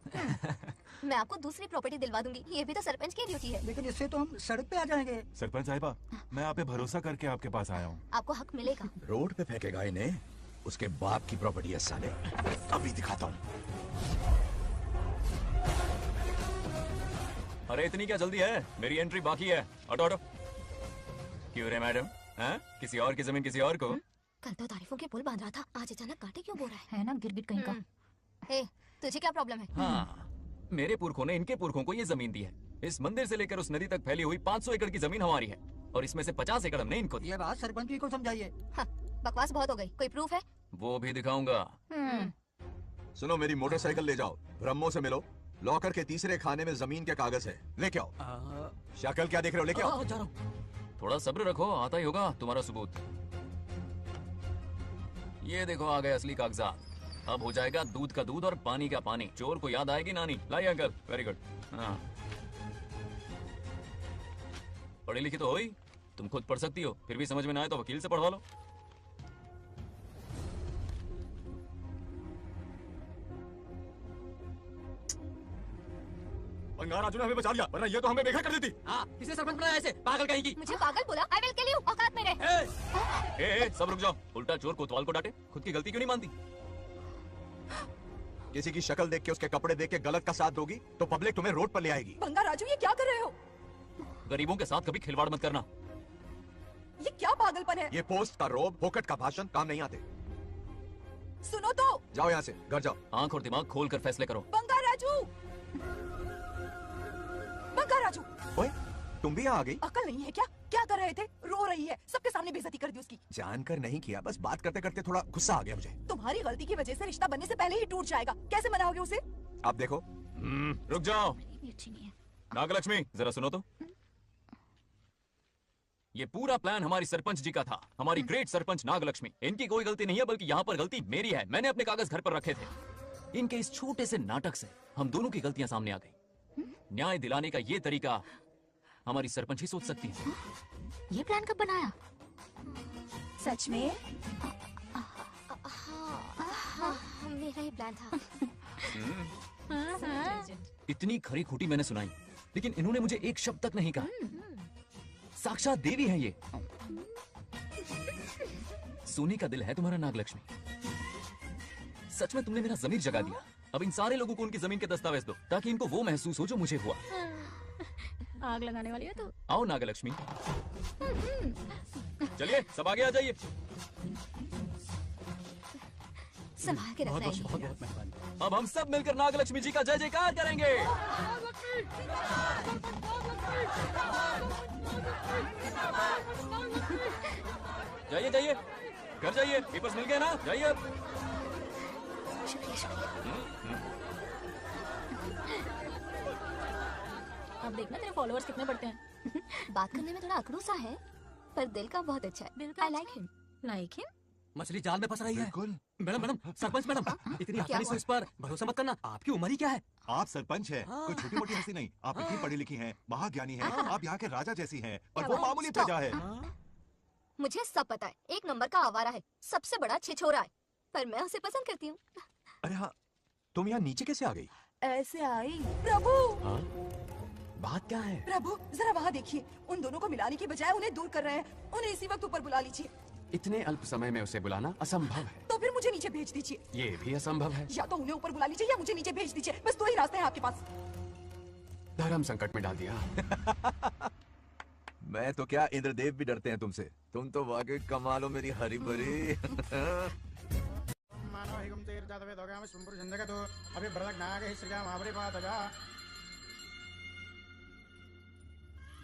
मैं आपको दूसरी प्रॉपर्टी दिलवा दूंगी, ये भी तो सरपंच की ड्यूटी है। लेकिन इससे तो हम सड़क पे आ जाएंगे। सरपंच साहिबा, मैं आप पे भरोसा करके आपके पास आया हूँ। आपको हक मिलेगा। रोड पे फेंकेगा इन्हें, उसके बाप की प्रॉपर्टी है साले। अभी दिखाता हूँ। अरे इतनी क्या जल्दी है, मेरी एंट्री बाकी है। हटो। क्यों रे मैडम, किसी और की जमीन किसी और को? कल तो तारीफों के पुल बांध रहा था, आज अचानक कांटे क्यों बो रहा है ना गिरगिट कहीं का। हे, तुझे क्या प्रॉब्लम है? हाँ, मेरे पुरखों ने इनके पुरखों को ये जमीन दी है। इस मंदिर से लेकर उस नदी तक फैली हुई 500 एकड़ की जमीन हमारी है, और इसमें से 50 एकड़ हमने इनको दी। ये बात सरपंच जी को समझाइए। बकवास बहुत हो गई, कोई प्रूफ है? वो भी दिखाऊंगा। सुनो, मेरी मोटरसाइकिल ले जाओ, ब्रह्मो से मिलो। लॉकर के तीसरे खाने में जमीन के कागज है, लेके आओ। शक्ल क्या देख रहे हो, लेके आओ। जा रहा हूं। थोड़ा सब्र रखो, आता ही होगा तुम्हारा सबूत। ये देखो आ गए असली कागजात। अब हो जाएगा दूध का दूध और पानी का पानी। चोर को याद आएगी नानी। लाइए अंकल, वेरी गुड। हाँ, पढ़ी लिखी तो हो ही, तुम खुद पढ़ सकती हो, फिर भी समझ में ना आए तो वकील से पढ़वा लो। बंगार राजू ने हमें बचा लिया, वरना ये तो हमें बेघर कर देती। किसे सरपंच बनाया ऐसे? पागल कहीं की। मुझे पागल बोला? I will kill you. औकात में रहे। सब रुक जाओ। उल्टा चोर कोतवाल को डांटे, खुद की गलती क्यों नहीं मानती? किसी की शक्ल देख के, उसके कपड़े देख के गलत का साथ दोगी तो पब्लिक तुम्हें रोड पर ले आएगी। बंगार राजू, ये क्या कर रहे हो? गरीबों के साथ कभी खिलवाड़ मत करना। ये क्या पागलपन है? ये पोस्ट का रोब, फोकट का भाषण काम नहीं आते। सुनो तो। जाओ यहाँ से, घर जाओ। आंख और दिमाग खोल कर फैसले करो। बंगार राजू, बंगार राजू। ओए, तुम भी यहाँ आ गई? अकल नहीं है क्या? क्या कर रहे थे? रो रही है, सबके सामने बेइज्जती कर दी उसकी। जानकर नहीं किया, बस बात करते करते थोड़ा गुस्सा आ गया मुझे। तुम्हारी गलती की वजह से रिश्ता बनने से पहले ही टूट जाएगा, कैसे मनाओगे उसे? आप देखो। रुक जाओ। नागलक्ष्मी, जरा सुनो तो। ये पूरा प्लान हमारी सरपंच जी का था, हमारी ग्रेट सरपंच नागलक्ष्मी। इनकी कोई गलती नहीं है, बल्कि यहाँ पर गलती मेरी है। मैंने अपने कागज घर पर रखे थे। इनके इस छोटे से नाटक से हम दोनों की गलतियां सामने आ गई। न्याय दिलाने का ये तरीका हमारी सरपंच ही सोच सकती है। ये प्लान कब बनाया? सच में? हाँ, मेरा ही प्लान था। इतनी खरी खोटी मैंने सुनाई, लेकिन इन्होंने मुझे एक शब्द तक नहीं कहा। साक्षात देवी है ये। सोने का दिल है तुम्हारा नागलक्ष्मी। सच में तुमने मेरा जमीर जगा दिया। अब इन सारे लोगों को उनकी जमीन के दस्तावेज दो, ताकि इनको वो महसूस हो जो मुझे हुआ। आग लगाने वाली है तो। आओ नागलक्ष्मी, चलिए सब आगे आ जाइए। संभाल के रखना है। बहुत मेहरबानी। अब हम सब मिलकर नागलक्ष्मी जी का जय जयकार करेंगे। जाइए जाइए, घर जाइए, पेपर्स मिल गए ना, जाइए अब। शुक्रिया शुक्रिया। अब देखना तेरे फॉलोअर्स कितने बढ़ते हैं। बात करने में थोड़ा अकड़ू सा है, पर दिल का बहुत अच्छा है। I like him. Like him? मछली जाल में फंस रही है। मैडम मैडम, सरपंच मैडम, इतनी आसानी से इस पर भरोसा मत करना। आपकी उम्र ही क्या है? आप सरपंच हैं, कोई छोटी मोटी हंसी नहीं। आप इतनी पढ़ी लिखी हैं, महाज्ञानी हैं, आप यहाँ के राजा जैसी हैं, और वो मामूली प्रजा है। मुझे सब पता है, एक नंबर का आवारा है, सबसे बड़ा छिछोरा है, पर मैं उसे पसंद करती हूँ। अरे हाँ, तुम यहाँ नीचे कैसे आ गई? ऐसे आई। प्रभु, बात क्या है? प्रभु जरा वहाँ देखिए, उन दोनों को मिलाने की बजाय उन्हें दूर कर रहे हैं। उन्हें इसी वक्त ऊपर बुला लीजिए। इतने अल्प समय में उसे बुलाना असंभव है। तो फिर मुझे नीचे भेज दीजिए। ये भी असंभव है। या तो उन्हें ऊपर बुला लीजिए या मुझे नीचे भेज दीजिए। बस दो ही रास्ते हैं आपके पास। धर्म संकट में डाल दिया। मैं तो क्या, इंद्रदेव भी डरते हैं तुमसे। तुम तो वाकई कमाल हो मेरी हरी भरी।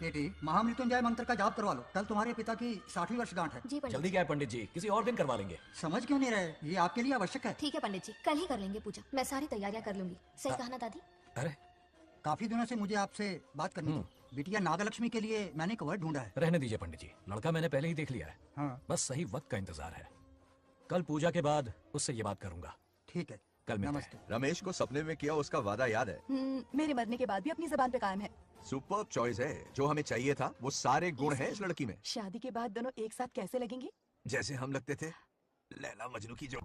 बेटी, महामृत्युंजय मंत्र का जाप करवा लो। कल तुम्हारे पिता की 60वीं वर्षगांठ है। जी पंडित। जल्दी क्या है पंडित जी, किसी और दिन करवा लेंगे। समझ क्यों नहीं रहे? ये आपके लिए आवश्यक है। ठीक है पंडित जी, कल ही कर लेंगे पूजा। मैं सारी तैयारियां कर लूंगी। सही कहा ना दादी? अरे काफी दिनों से मुझे आपसे बात करनी थी। बिटिया नागलक्ष्मी के लिए मैंने एक वर्ड ढूंढा है। रहने दीजिए पंडित जी, लड़का मैंने पहले ही देख लिया है। हाँ। बस सही वक्त का इंतजार है। कल पूजा के बाद उससे ये बात करूंगा। ठीक है, कल मिलते हैं। रमेश को सपने में किया उसका वादा याद है? मेरे मरने के बाद भी अपनी जबान पे कायम है। सुपर चॉइस है। जो हमें चाहिए था वो सारे गुण हैं इस लड़की में। शादी के बाद दोनों एक साथ कैसे लगेंगे? जैसे हम लगते थे लैला मजनू की जो।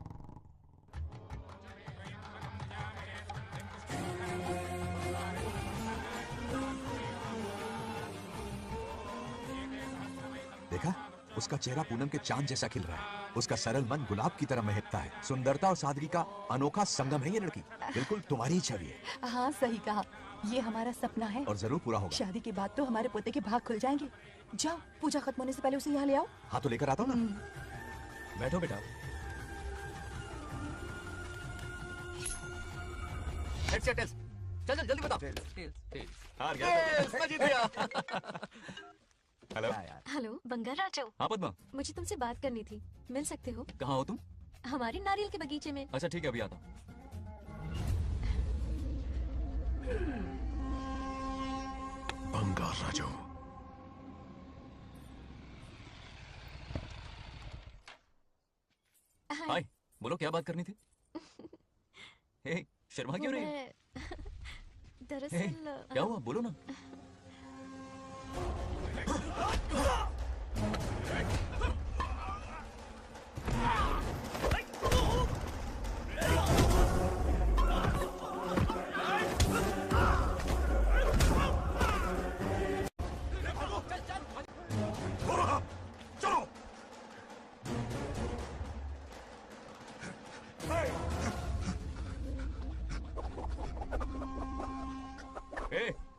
देखा, उसका चेहरा पूनम के चांद जैसा खिल रहा है। उसका सरल मन गुलाब की तरह महकता है। सुंदरता और सादगी का अनोखा संगम है ये लड़की। बिल्कुल तुम्हारी ही छवि है। हाँ सही कहा, ये हमारा सपना है और जरूर पूरा होगा। शादी के बाद तो हमारे पोते के भाग खुल जाएंगे। जाओ, पूजा खत्म होने से पहले उसे यहाँ ले आओ। हाँ तो लेकर आता हूँ ना। बैठो बेटा। चल जल्दी बता। हार गया। Hello hello Bangar Raju. हाँ पद्मा, मुझे तुमसे बात करनी थी, मिल सकते हो? कहाँ हो तुम? हमारे नारियल के बगीचे में। अच्छा ठीक है, अभी आता हूँ। बंगार राजू। हाय, बोलो क्या बात करनी थी? हे, शर्मा क्यों रही है? दरअसल क्या हुआ, बोलो ना।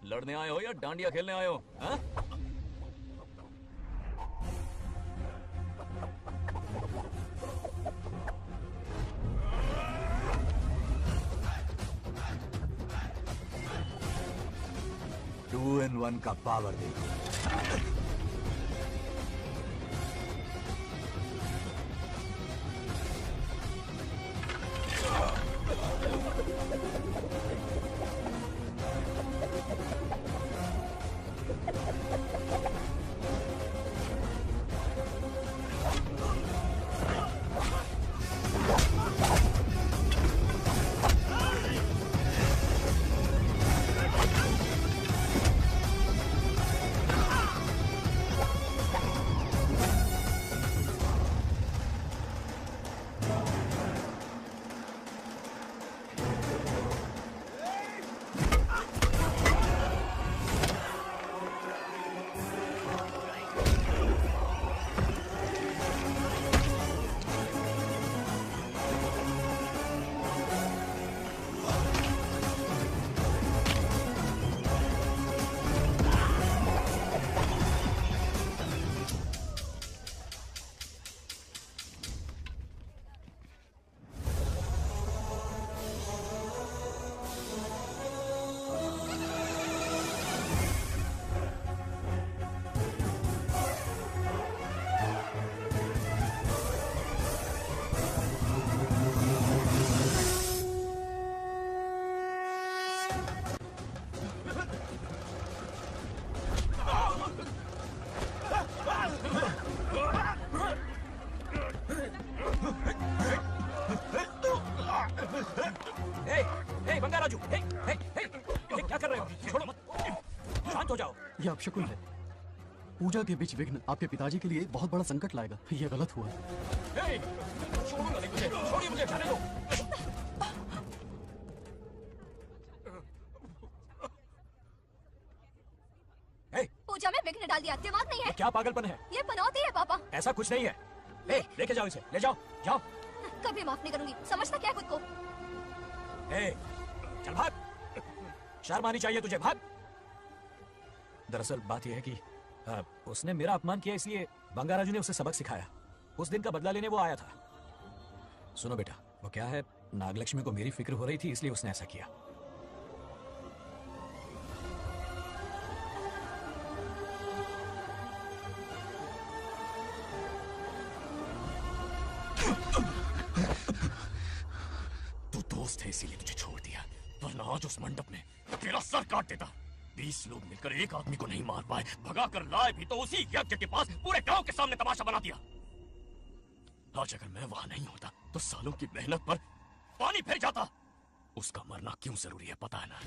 लड़ने आए हो या डांडिया खेलने आए हो? हाँ? टू इन वन का पावर देखो। हो जाओ। ये अपशकुन है। पूजा के बीच विघ्न आपके पिताजी के लिए एक बहुत बड़ा संकट लाएगा। ये गलत हुआ। छोड़ूंगा नहीं मुझे, छोड़िए मुझे, जाने दो। पूजा में विघ्न डाल दिया, दिमाग नहीं है। क्या पागलपन है? ये बनौती है पापा। ऐसा कुछ नहीं है। लेके जाओ इसे, ले जाओ, जाओ। कभी माफ नहीं करूंगी, समझता क्या है खुद को? चल भाग, शर्म आनी चाहिए तुझे, भाग। दरअसल बात यह है कि उसने मेरा अपमान किया, इसलिए बंगाराजू ने उसे सबक सिखाया। उस दिन का बदला लेने वो आया था। सुनो बेटा, वो क्या है, नागलक्ष्मी को मेरी फिक्र हो रही थी, इसलिए उसने ऐसा किया। तू दोस्त है इसीलिए तुझे छोड़ दिया, वरना आज उस मंडप में तेरा सर काट देता। 20 लोग मिलकर एक आदमी को नहीं मार पाए, भगा कर लाए भी तो उसी यज्ञ के पास पूरे गांव के सामने तमाशा बना दिया। आज अगर मैं वहां नहीं होता तो सालों की मेहनत पर पानी फिर जाता। उसका मरना क्यों जरूरी है पता है ना?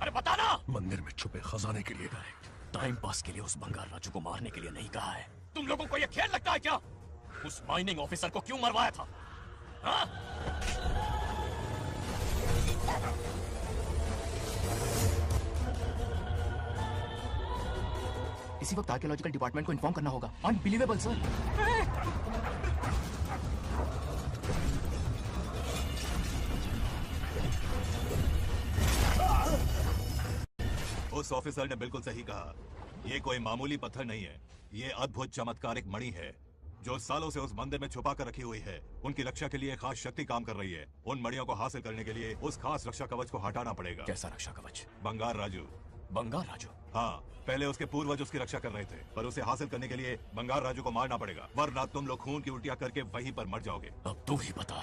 अरे बता ना। मंदिर में छुपे खजाने के लिए गए, टाइम पास के लिए उस बंगाल राजू को मारने के लिए नहीं कहा है। तुम लोगों को यह खेल लगता है क्या? उस माइनिंग ऑफिसर को क्यों मरवाया था? हाँ? इसी वक्त आर्कियोलॉजिकल डिपार्टमेंट को इन्फॉर्म करना होगा। Unbelievable sir. उस ऑफिसर ने बिल्कुल सही कहा। ये कोई मामूली पत्थर नहीं है, ये अद्भुत चमत्कारिक मणि है जो सालों से उस मंदिर में छुपा कर रखी हुई है। उनकी रक्षा के लिए खास शक्ति काम कर रही है। उन मणियों को हासिल करने के लिए उस खास रक्षा कवच को हटाना पड़ेगा। कैसा रक्षा कवच? बंगाल राजू। बंगाल राजू? हाँ, पहले उसके पूर्वज उसकी रक्षा कर रहे थे, पर उसे हासिल करने के लिए बंगाल राजू को मारना पड़ेगा, वरना तुम लोग खून की उल्टियां करके वहीं पर मर जाओगे। अब तू ही बता,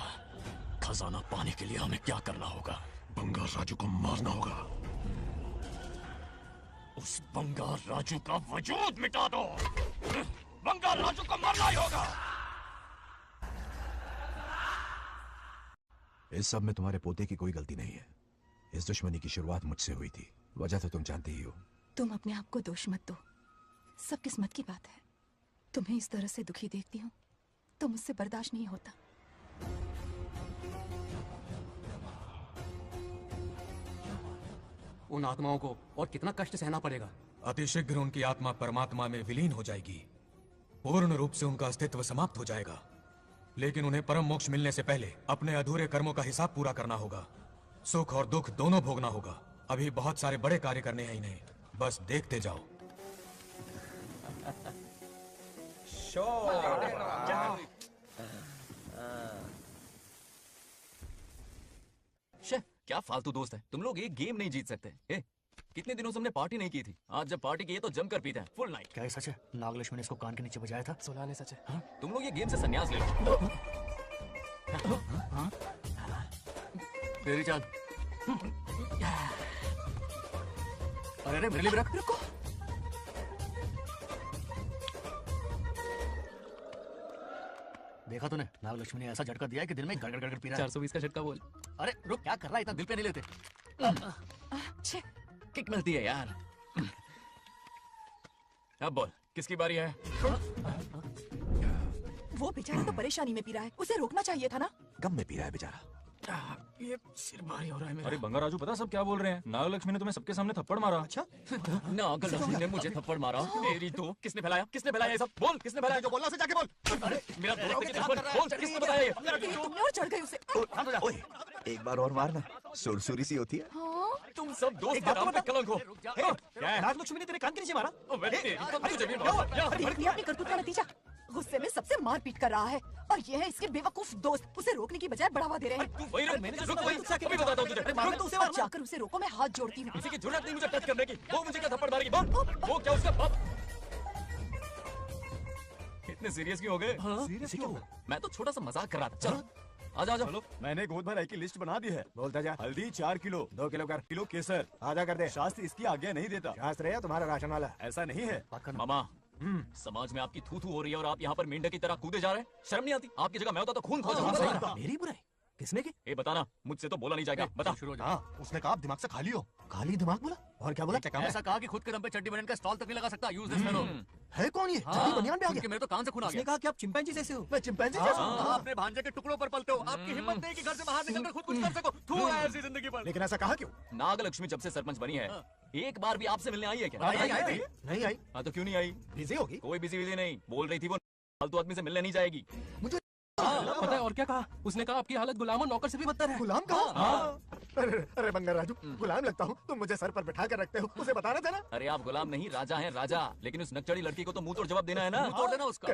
खजाना पाने के लिए हमें क्या करना होगा? बंगाल राजू को मारना होगा। उस बंगाल राजू का वजूद मिटा दो। बंगाल राजू को मरना ही होगा। इस सब में तुम्हारे पोते की कोई गलती नहीं है। इस दुश्मनी की शुरुआत मुझसे हुई थी, वजह तो तुम जानती ही हो। तुम अपने आप को दोष मत दो, सब किस्मत की बात है। तुम्हें इस तरह से दुखी देखती हूँ तो मुझसे बर्दाश्त नहीं होता। उन आत्माओं को और कितना कष्ट सहना पड़ेगा। अतिशीघ्र उनकी आत्मा परमात्मा में विलीन हो जाएगी, पूर्ण रूप से उनका अस्तित्व समाप्त हो जाएगा। लेकिन उन्हें परम मोक्ष मिलने से पहले अपने अधूरे कर्मों का हिसाब पूरा करना होगा। सुख और दुख दोनों भोगना होगा। अभी बहुत सारे बड़े कार्य करने हैं इन्हें, बस देखते जाओ। क्या फालतू दोस्त है तुम लोग, एक गेम नहीं जीत सकते। कितने दिनों से हमने पार्टी नहीं की थी, आज जब पार्टी की है तो जमकर पीते हैं, फुल नाइट। क्या ये सच है? नागलक्ष्मी ने इसको कान के नीचे बजाया था। सुलाने सच है। हाँ? तुम लोग ये गेम से संन्यास ले लो। तेरी चाल। अरे मेरे लिए रख। रुको। देखा तूने, नागलक्ष्मी ने ऐसा झटका दिया है कि दिल में गड़गड़ गड़गड़ पी रहा है। 420 का झटका बोल। अरे रुक, क्या कर रहा है, इतना दिल पे नहीं लेते। किक मिलती है यार। अब बोल, किसकी बारी है? वो बेचारा तो परेशानी में पी रहा है, उसे रोकना चाहिए था ना। गम में पी रहा है बेचारा। ये सिर भारी हो रहा है मेरा। अरे बंगाल राजू, पता सब क्या बोल रहे हैं? नागलक्ष्मी ने तुम्हें सबके सामने थप्पड़ मारा। अच्छा? नागलक्ष्मी ने मुझे थप्पड़ मारा? तेरी तो किसने फैलाया? किसने फैलाया ये सब? बोल, किसने फैलाया? जो बोलना से जाके बोल। अरे मेरा दोस्त है, बोल, किसने बताया ये? तुमने और चढ़ गई उसे। ओए, एक बार और मारना, सुरसुरी सी होती है। तुम सब दोस्त के नाम पे कलंक हो। नागलक्ष्मी ने तेरे कान के नीचे मारा। अपनी करतूत का नतीजा। गुस्से में सबसे मारपीट कर रहा है और ये है इसके बेवकूफ दोस्त, उसे रोकने की बजाय बढ़ावा दे रहे हैं। अभी बताता हूँ तुझे। अब जाकर उसे रोको, मैं हाथ जोड़ती हूँ। किसी की जरूरत नहीं मुझे टच करने की। वो मुझे क्या थप्पड़ मारेगी? वो क्या उसका बाप? इतने सीरियस क्यों हो गए? सीरियस क्यों? मैं तो छोटा सा मजाक कर रहा था। चलो आजा आजा। मैंने गोद भराई की लिस्ट बना दी है। बोलता जा, हल्दी 4 किलो, 2 किलो कर, किलो केसर आजा कर दे। शास्त्र इसकी आज्ञा नहीं देता। शास्त्र है तुम्हारा राशन वाला, ऐसा नहीं है। मामा, समाज में आपकी थू-थू हो रही है और आप यहाँ पर मेंढक की तरह कूदे जा रहे हैं। शर्म नहीं आती? आपकी जगह मैं होता तो खून खा जाता। मेरी बुराई किसने की? बताना, मुझसे तो बोला नहीं जाएगा। बता। हाँ, उसने कहा आप दिमाग से खाली हो। खाली दिमाग बोला और क्या बोला? ऐसा कहा कि खुद के दम पे चड्डी बनियान का स्टॉल तक नहीं लगा सकता। Use this fellow. है कौन ये? चड्डी बनियान पे आ गया? मेरे तो कान से खून आ गया। कहा कि आप चिंपैंजी जैसे हो। मैं चिंपैंजी जैसा हूं? आप अपने भांजे के टुकड़ों पर पलते हो। आपकी हिम्मत नहीं कि घर से बाहर निकलकर खुद कुछ कर सको। थू है ऐसी जिंदगी पर। लेकिन ऐसा कहा क्यों? नागलक्ष्मी जब से सरपंच बनी है एक बार भी आपसे मिलने आई है क्या? नहीं आई। हाँ तो क्यों नहीं आई? बिजी होगी। कोई बिजी नहीं, बोल रही थी वो फालतू आदमी से मिलने नहीं जाएगी। मुझे पता है और क्या कहा उसने? कहा आपकी हालत गुलाम और नौकर से भी बदतर है। गुलाम कहा? अरे बंगार राजू, गुलाम लगता हूँ। तुम मुझे सर पर बैठा कर रखते हो, उसे बताना था ना। अरे आप गुलाम नहीं राजा हैं, राजा। लेकिन उस नकचड़ी लड़की को तो मुंह तोड़ जवाब देना है ना। मुंह तोड़ देना उसका।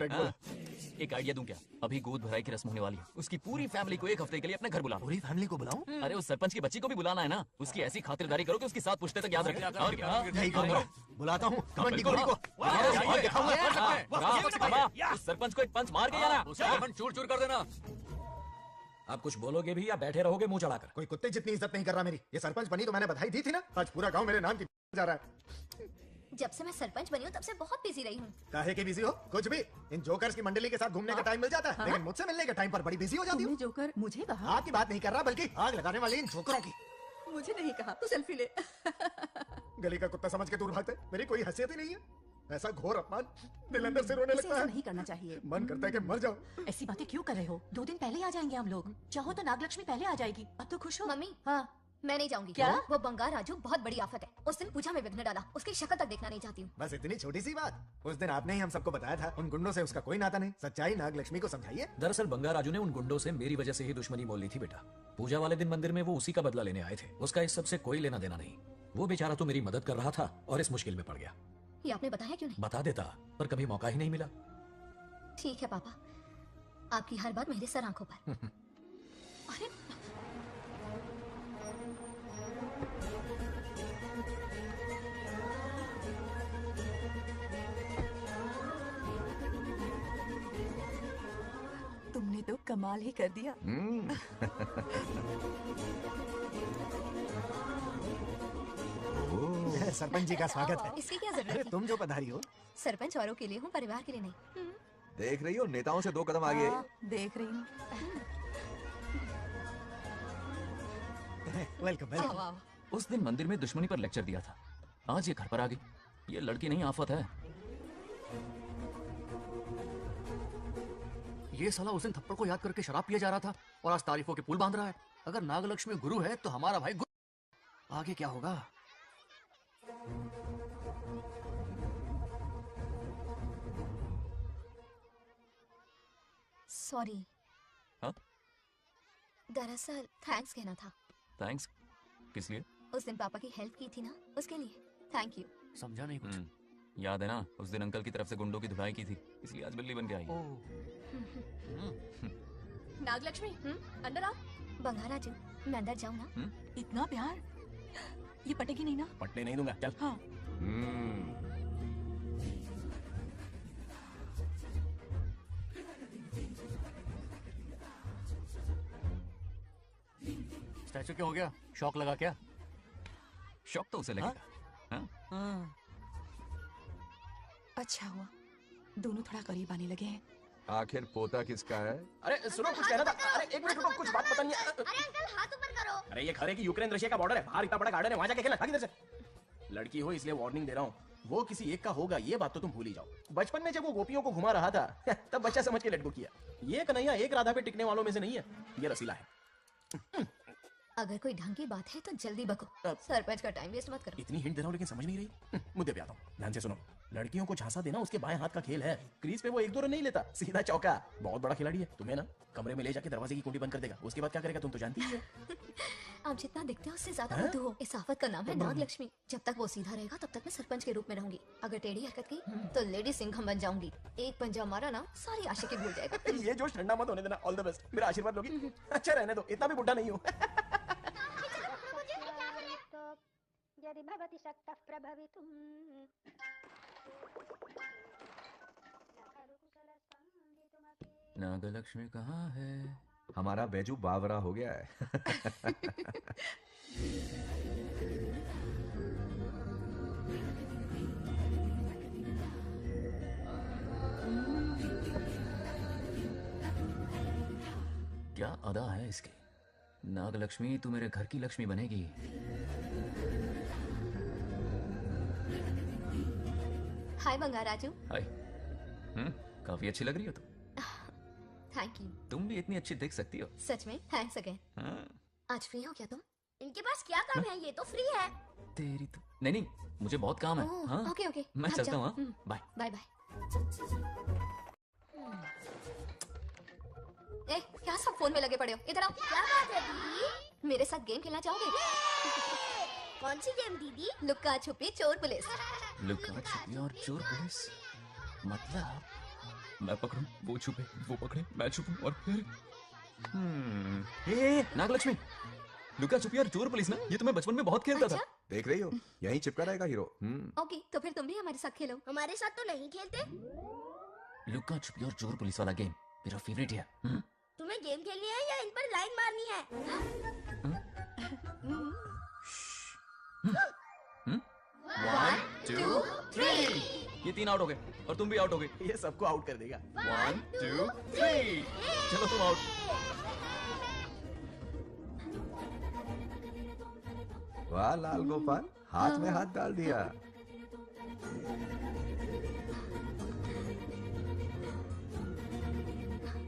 एक आइडिया दूं क्या? अभी गोद भराई की रस्म होने वाली है, उसकी पूरी फैमिली को एक हफ्ते के लिए अपने घर बुलाओ। पूरी फैमिली को बुलाऊं? अरे उस सरपंच की बच्ची को भी बुलाना है ना। उसकी ऐसी खातिरदारी करो कि उसकी 7 पुश्ते तक याद रखे। और क्या? यही करूंगा। बुलाता हूँ कबड्डी को। उस सरपंच को एक पंच मार के जाना। चूर चूर कर देना। आप कुछ बोलोगे भी या बैठे रहोगे मुंह चढ़ाकर? कोई कुत्ते जितनी इज्जत नहीं कर रहा मेरी। ये सरपंच बनी तो मैंने बधाई दी थी ना। आज पूरा गांव मेरे नाम की जा रहा है। जब से मैं सरपंच बनी हूँ तब से बहुत बिजी रही हूँ। काहे के बिजी हो? कुछ भी। इन जोकर्स की मंडली के साथ घूमने का टाइम मिल जाता है, लेकिन मुझसे मिलने के टाइम पर बड़ी बिजी हो जाती हूँ। जोकर मुझे कहा? आपकी बात नहीं कर रहा, बल्कि आग लगाने वाले इन जोकरों की। मुझे नहीं कहा। तू सेल्फी ले। गली का कुत्ता समझ के दूर भागते। मेरी कोई हैसियत ही नहीं है। ऐसा घोर अपमान, दिल अंदर से रोने लगता है। नहीं करना चाहिए। मन करता है कि मर जाओ। ऐसी बातें क्यों कर रहे हो? 2 दिन पहले आ जाएंगे हम लोग। चाहो तो नागलक्ष्मी पहले आ जाएगी। अब तो खुश हो? मम्मी हाँ मैं नहीं जाऊंगी। क्या? वो बंगार राजू बहुत बड़ी आफत है। उस दिन पूजा में विघ्न डाला, उसकी शक्ल तक देखना नहीं चाहती हूँ। बस इतनी छोटी सी बात। उस दिन आपने ही हम सबको बताया था उन गुंडों से उसका कोई नाता नहीं। सच्चाई नागलक्ष्मी को समझाइए। दरअसल बंगार राजू ने उन गुंडों से मेरी वजह से ही दुश्मनी मोल ली थी बेटा। पूजा वाले दिन मंदिर में वो उसी का बदला लेने आए थे। उसका इस सब से कोई लेना देना नहीं। वो बेचारा तो मेरी मदद कर रहा था और इस मुश्किल में पड़ गया। ये आपने बताया क्यों नहीं? बता देता, पर कभी मौका ही नहीं मिला। ठीक है पापा, आपकी हर बात मेरे सर आंखों पर। अरे तुमने तो कमाल ही कर दिया। सरपंच जी का स्वागत है। इसकी क्या जरूरत अरे है? तुम जो पधारी हो। सरपंच औरों के लिए हूँ, परिवार के लिए नहीं। देख रही हो, नेताओं से 2 कदम आगे। देख रही हूँ। Welcome welcome. वाह, उस दिन मंदिर में दुश्मनी पर लेक्चर दिया था, आज ये घर पर आ गई। ये लड़की नहीं आफत है। ये साला उस दिन थप्पड़ को याद करके शराब पिया जा रहा था और आज तारीफों के पुल बांध रहा है। अगर नागलक्ष्मी गुरु है तो हमारा भाई गुरु। आगे क्या होगा? सॉरी। हाँ? दरअसल थैंक्स कहना था। थैंक्स किस लिए? उस दिन पापा की हेल्प की थी ना, उसके लिए थैंक यू। समझा नहीं कुछ। याद है ना उस दिन अंकल की तरफ से गुंडों की धुलाई की थी, इसलिए आज बिल्ली बन के आई। नागलक्ष्मी अंदर आओ। बंगार राजू मैं अंदर जाऊँ ना? इतना प्यार, ये पटेगी नहीं ना? पटने नहीं दूंगा, चल। हाँ। स्टैचू क्यों हो गया? शौक लगा क्या? शौक तो उसे लगेगा। हाँ? अच्छा हुआ दोनों थोड़ा करीब आने लगे हैं। आखिर पोता किसका है? अरे सुनो, कुछ कहना था। अरे एक मिनट रुको, कुछ बात बतानी है। अरे अंकल हाथ ऊपर करो। अरे ये घर है कि यूक्रेन रशिया का बॉर्डर है? बाहर इतना बड़ा गार्डन है, वहां जाके खेला था किधर से? लड़की हो इसलिए वार्निंग दे रहा हूँ, वो किसी एक का होगा ये बात तो तुम भूल ही जाओ। बचपन में जब वो गोपियों को घुमा रहा था तब बच्चा समझ के लड़को किया। ये कन्हैया एक राधा पे टिकने वालों में से नहीं है, ये रसीला है। अगर कोई ढंग की बात है तो जल्दी बको, सरपंच का टाइम वेस्ट मत करो। इतनी हिंट दे रहा हूँ लेकिन समझ नहीं रही। मुद्दे पे आता हूँ, ध्यान से सुनो। लड़कियों को झांसा देना उसके बाएं हाथ का खेल है। क्रीज पे वो 1-2 रन नहीं लेता, सीधा चौका। बहुत बड़ा खिलाड़ी है। तुम्हें ना कमरे में ले जाके दरवाजे की कुंडी बंद कर देगा, उसके बाद क्या करेगा तुम तो जानती ही हो। आप जितना दिखते हो उससे ज्यादा बुद्धू हो। इस आफत का नाम है नागलक्ष्मी। जब तक वो सीधा रहेगा तब तक मैं सरपंच के रूप में रहूंगी। अगर टेढ़ी हरकत की तो लेडी सिंघम बन जाऊंगी। एक पंजा मारा ना सारी आशिकी भूल जाएगा। ये जोश ठंडा मत होने देना। ऑल द बेस्ट, मेरा आशीर्वाद लोगी? अच्छा रहने दो, इतना भी बुढ़ा नहीं हूँ। यदि भवति शक्तः प्रभवितुम्। नागलक्ष्मी कहाँ है? हमारा बैजू बावरा हो गया है। क्या अदा है इसकी? नागलक्ष्मी तू मेरे घर की लक्ष्मी बनेगी। हाय बंगाराजू। हाय। काफी अच्छी लग रही हो तुम। Thank you. तुम भी इतनी अच्छी दिख सकती हो। सच में थैंक्स अगेन। आज फ्री हो क्या तुम? इनके पास क्या काम है, ये तो फ्री है। तेरी तो नहीं, मुझे बहुत काम है। हाँ ओके ओके मैं चलता हूँ। Bye bye bye. ए, क्या सब फोन में लगे पड़े हो? इधर आओ। क्या बात है दीदी? मेरे साथ गेम खेलना चाहोगे? कौन सी गेम दीदी? लुक्का छुपी चोर पुलिस। लुक्का छुपी और चोर पुलिस मतलब मैं पकड़ूं, वो छुपे, वो पकड़े, मैं छुपूं और फिर नागलक्ष्मी, लुक्का छुपी और चोर पुलिस ना, ये तो मैं बचपन में बहुत खेलता था। देख रही हो, यहीं चिपका रहेगा हीरो। ओके, तो फिर तुम भी हमारे साथ खेलो। हमारे साथ तो नहीं खेलते। लुक्का छुपी और चोर पुलिस वाला गेम मेरा फेवरेट है। तुम्हें गेम खेलनी है या इन पर लाइन मारनी है? 1 2 3 ये 3 आउट हो गए और तुम भी आउट हो गए। ये सबको आउट कर देगा। 1 2 3 चलो तुम आउट। वाह लाल गोपाल, हाथ में हाथ डाल दिया।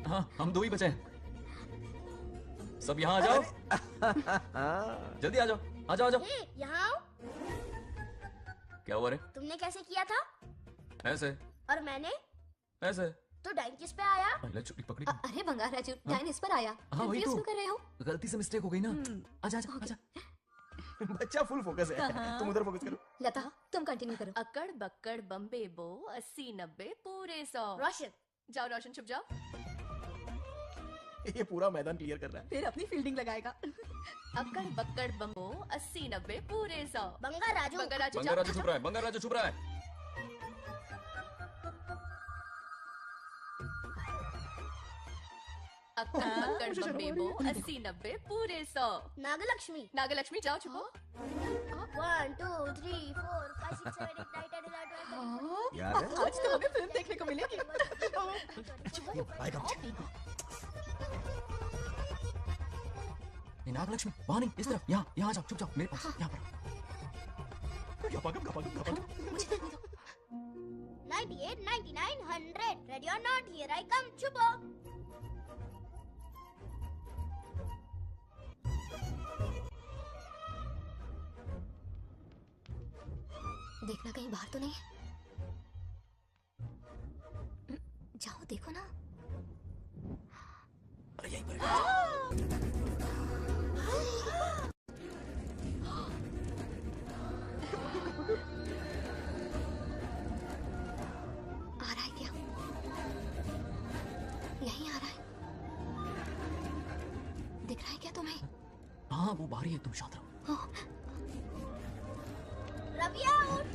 हाँ हम 2 ही बचे हैं। सब यहाँ आ जाओ। जल्दी आ जाओ, आ जाओ, आ जाओ। यहाँ आओ। क्या हुआ रे? तुमने कैसे किया था? ऐसे। और मैंने? ऐसे। तो डाइन किस पे आया? पहले छुट्टी पकड़ी। अरे बंगाराजू, डाइन इस पर आया। हाँ वही तो। कर रहे हो? गलती से मिस्टेक हो गई ना। आजा आजा आजा। बच्चा फुल फोकस है। तुम उधर फोकस करो। लता तुम कंटिन्यू करो। अकड़ बक्कड़ बम्बे बो 80 90 पूरे 100। रोशन जाओ, रोशन छुप जाओ। ये पूरा मैदान क्लियर कर रहा है। फिर अपनी फील्डिंग लगाएगा। अकड़ बक्कड़ बम्बो 80 90 पूरे 100। बंगाराजू बंगाराजू छुप रहा है, बंगाराजू छुप रहा है। अकड़ बक्कड़ बम्बे बो 80 90 पूरे 100। नागलक्ष्मी जाओ छुपो। 1 2 3 4 5 6 7 8 9 10 11 यार आज तो हमें फिल्म देखने को मिलेगी। नागलक्ष्मी वहाँ नहीं, इस तरफ, यहाँ यहाँ जाओ, चुप जाओ मेरे पास, यहाँ पर। 98 99 100 ready or not, here I come, छुपो। देखना कहीं बाहर तो नहीं है। जाओ देखो ना। अरे यहीं पर। आ रहा है क्या? यहीं आ रहा है। दिख रहा है क्या तुम्हें? हाँ वो बाहर ही है, तुम शांत रहो। रवि आउट।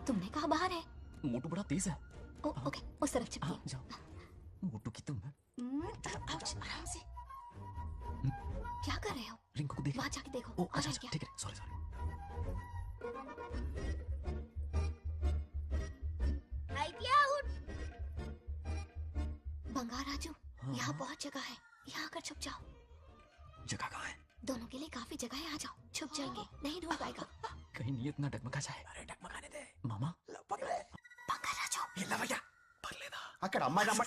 तुमने कहा बाहर है? मोटू बड़ा तेज है। ओके उस तरफ चिपकी। हाँ जाओ। मोटू की तुम है। आराम से। क्या कर रहे हो? रिंकू को देख। वहाँ जाके देखो। ओ अच्छा अच्छा ठीक है, सॉरी सॉरी। आउट। बंगाराजू यहाँ बहुत जगह है, यहाँ आकर छुप जाओ। जगह कहाँ है? दोनों के लिए काफी जगह है, आ जाओ। छुप जाएंगे, नहीं ढूंढ पाएगा। कहीं नीयत ना डगमगा जाए। अरे डगमगाने दे मामा। बंगाराजू ये लवయ్య పర్లేదా అక్కడ అమ్మాయి అమ్మ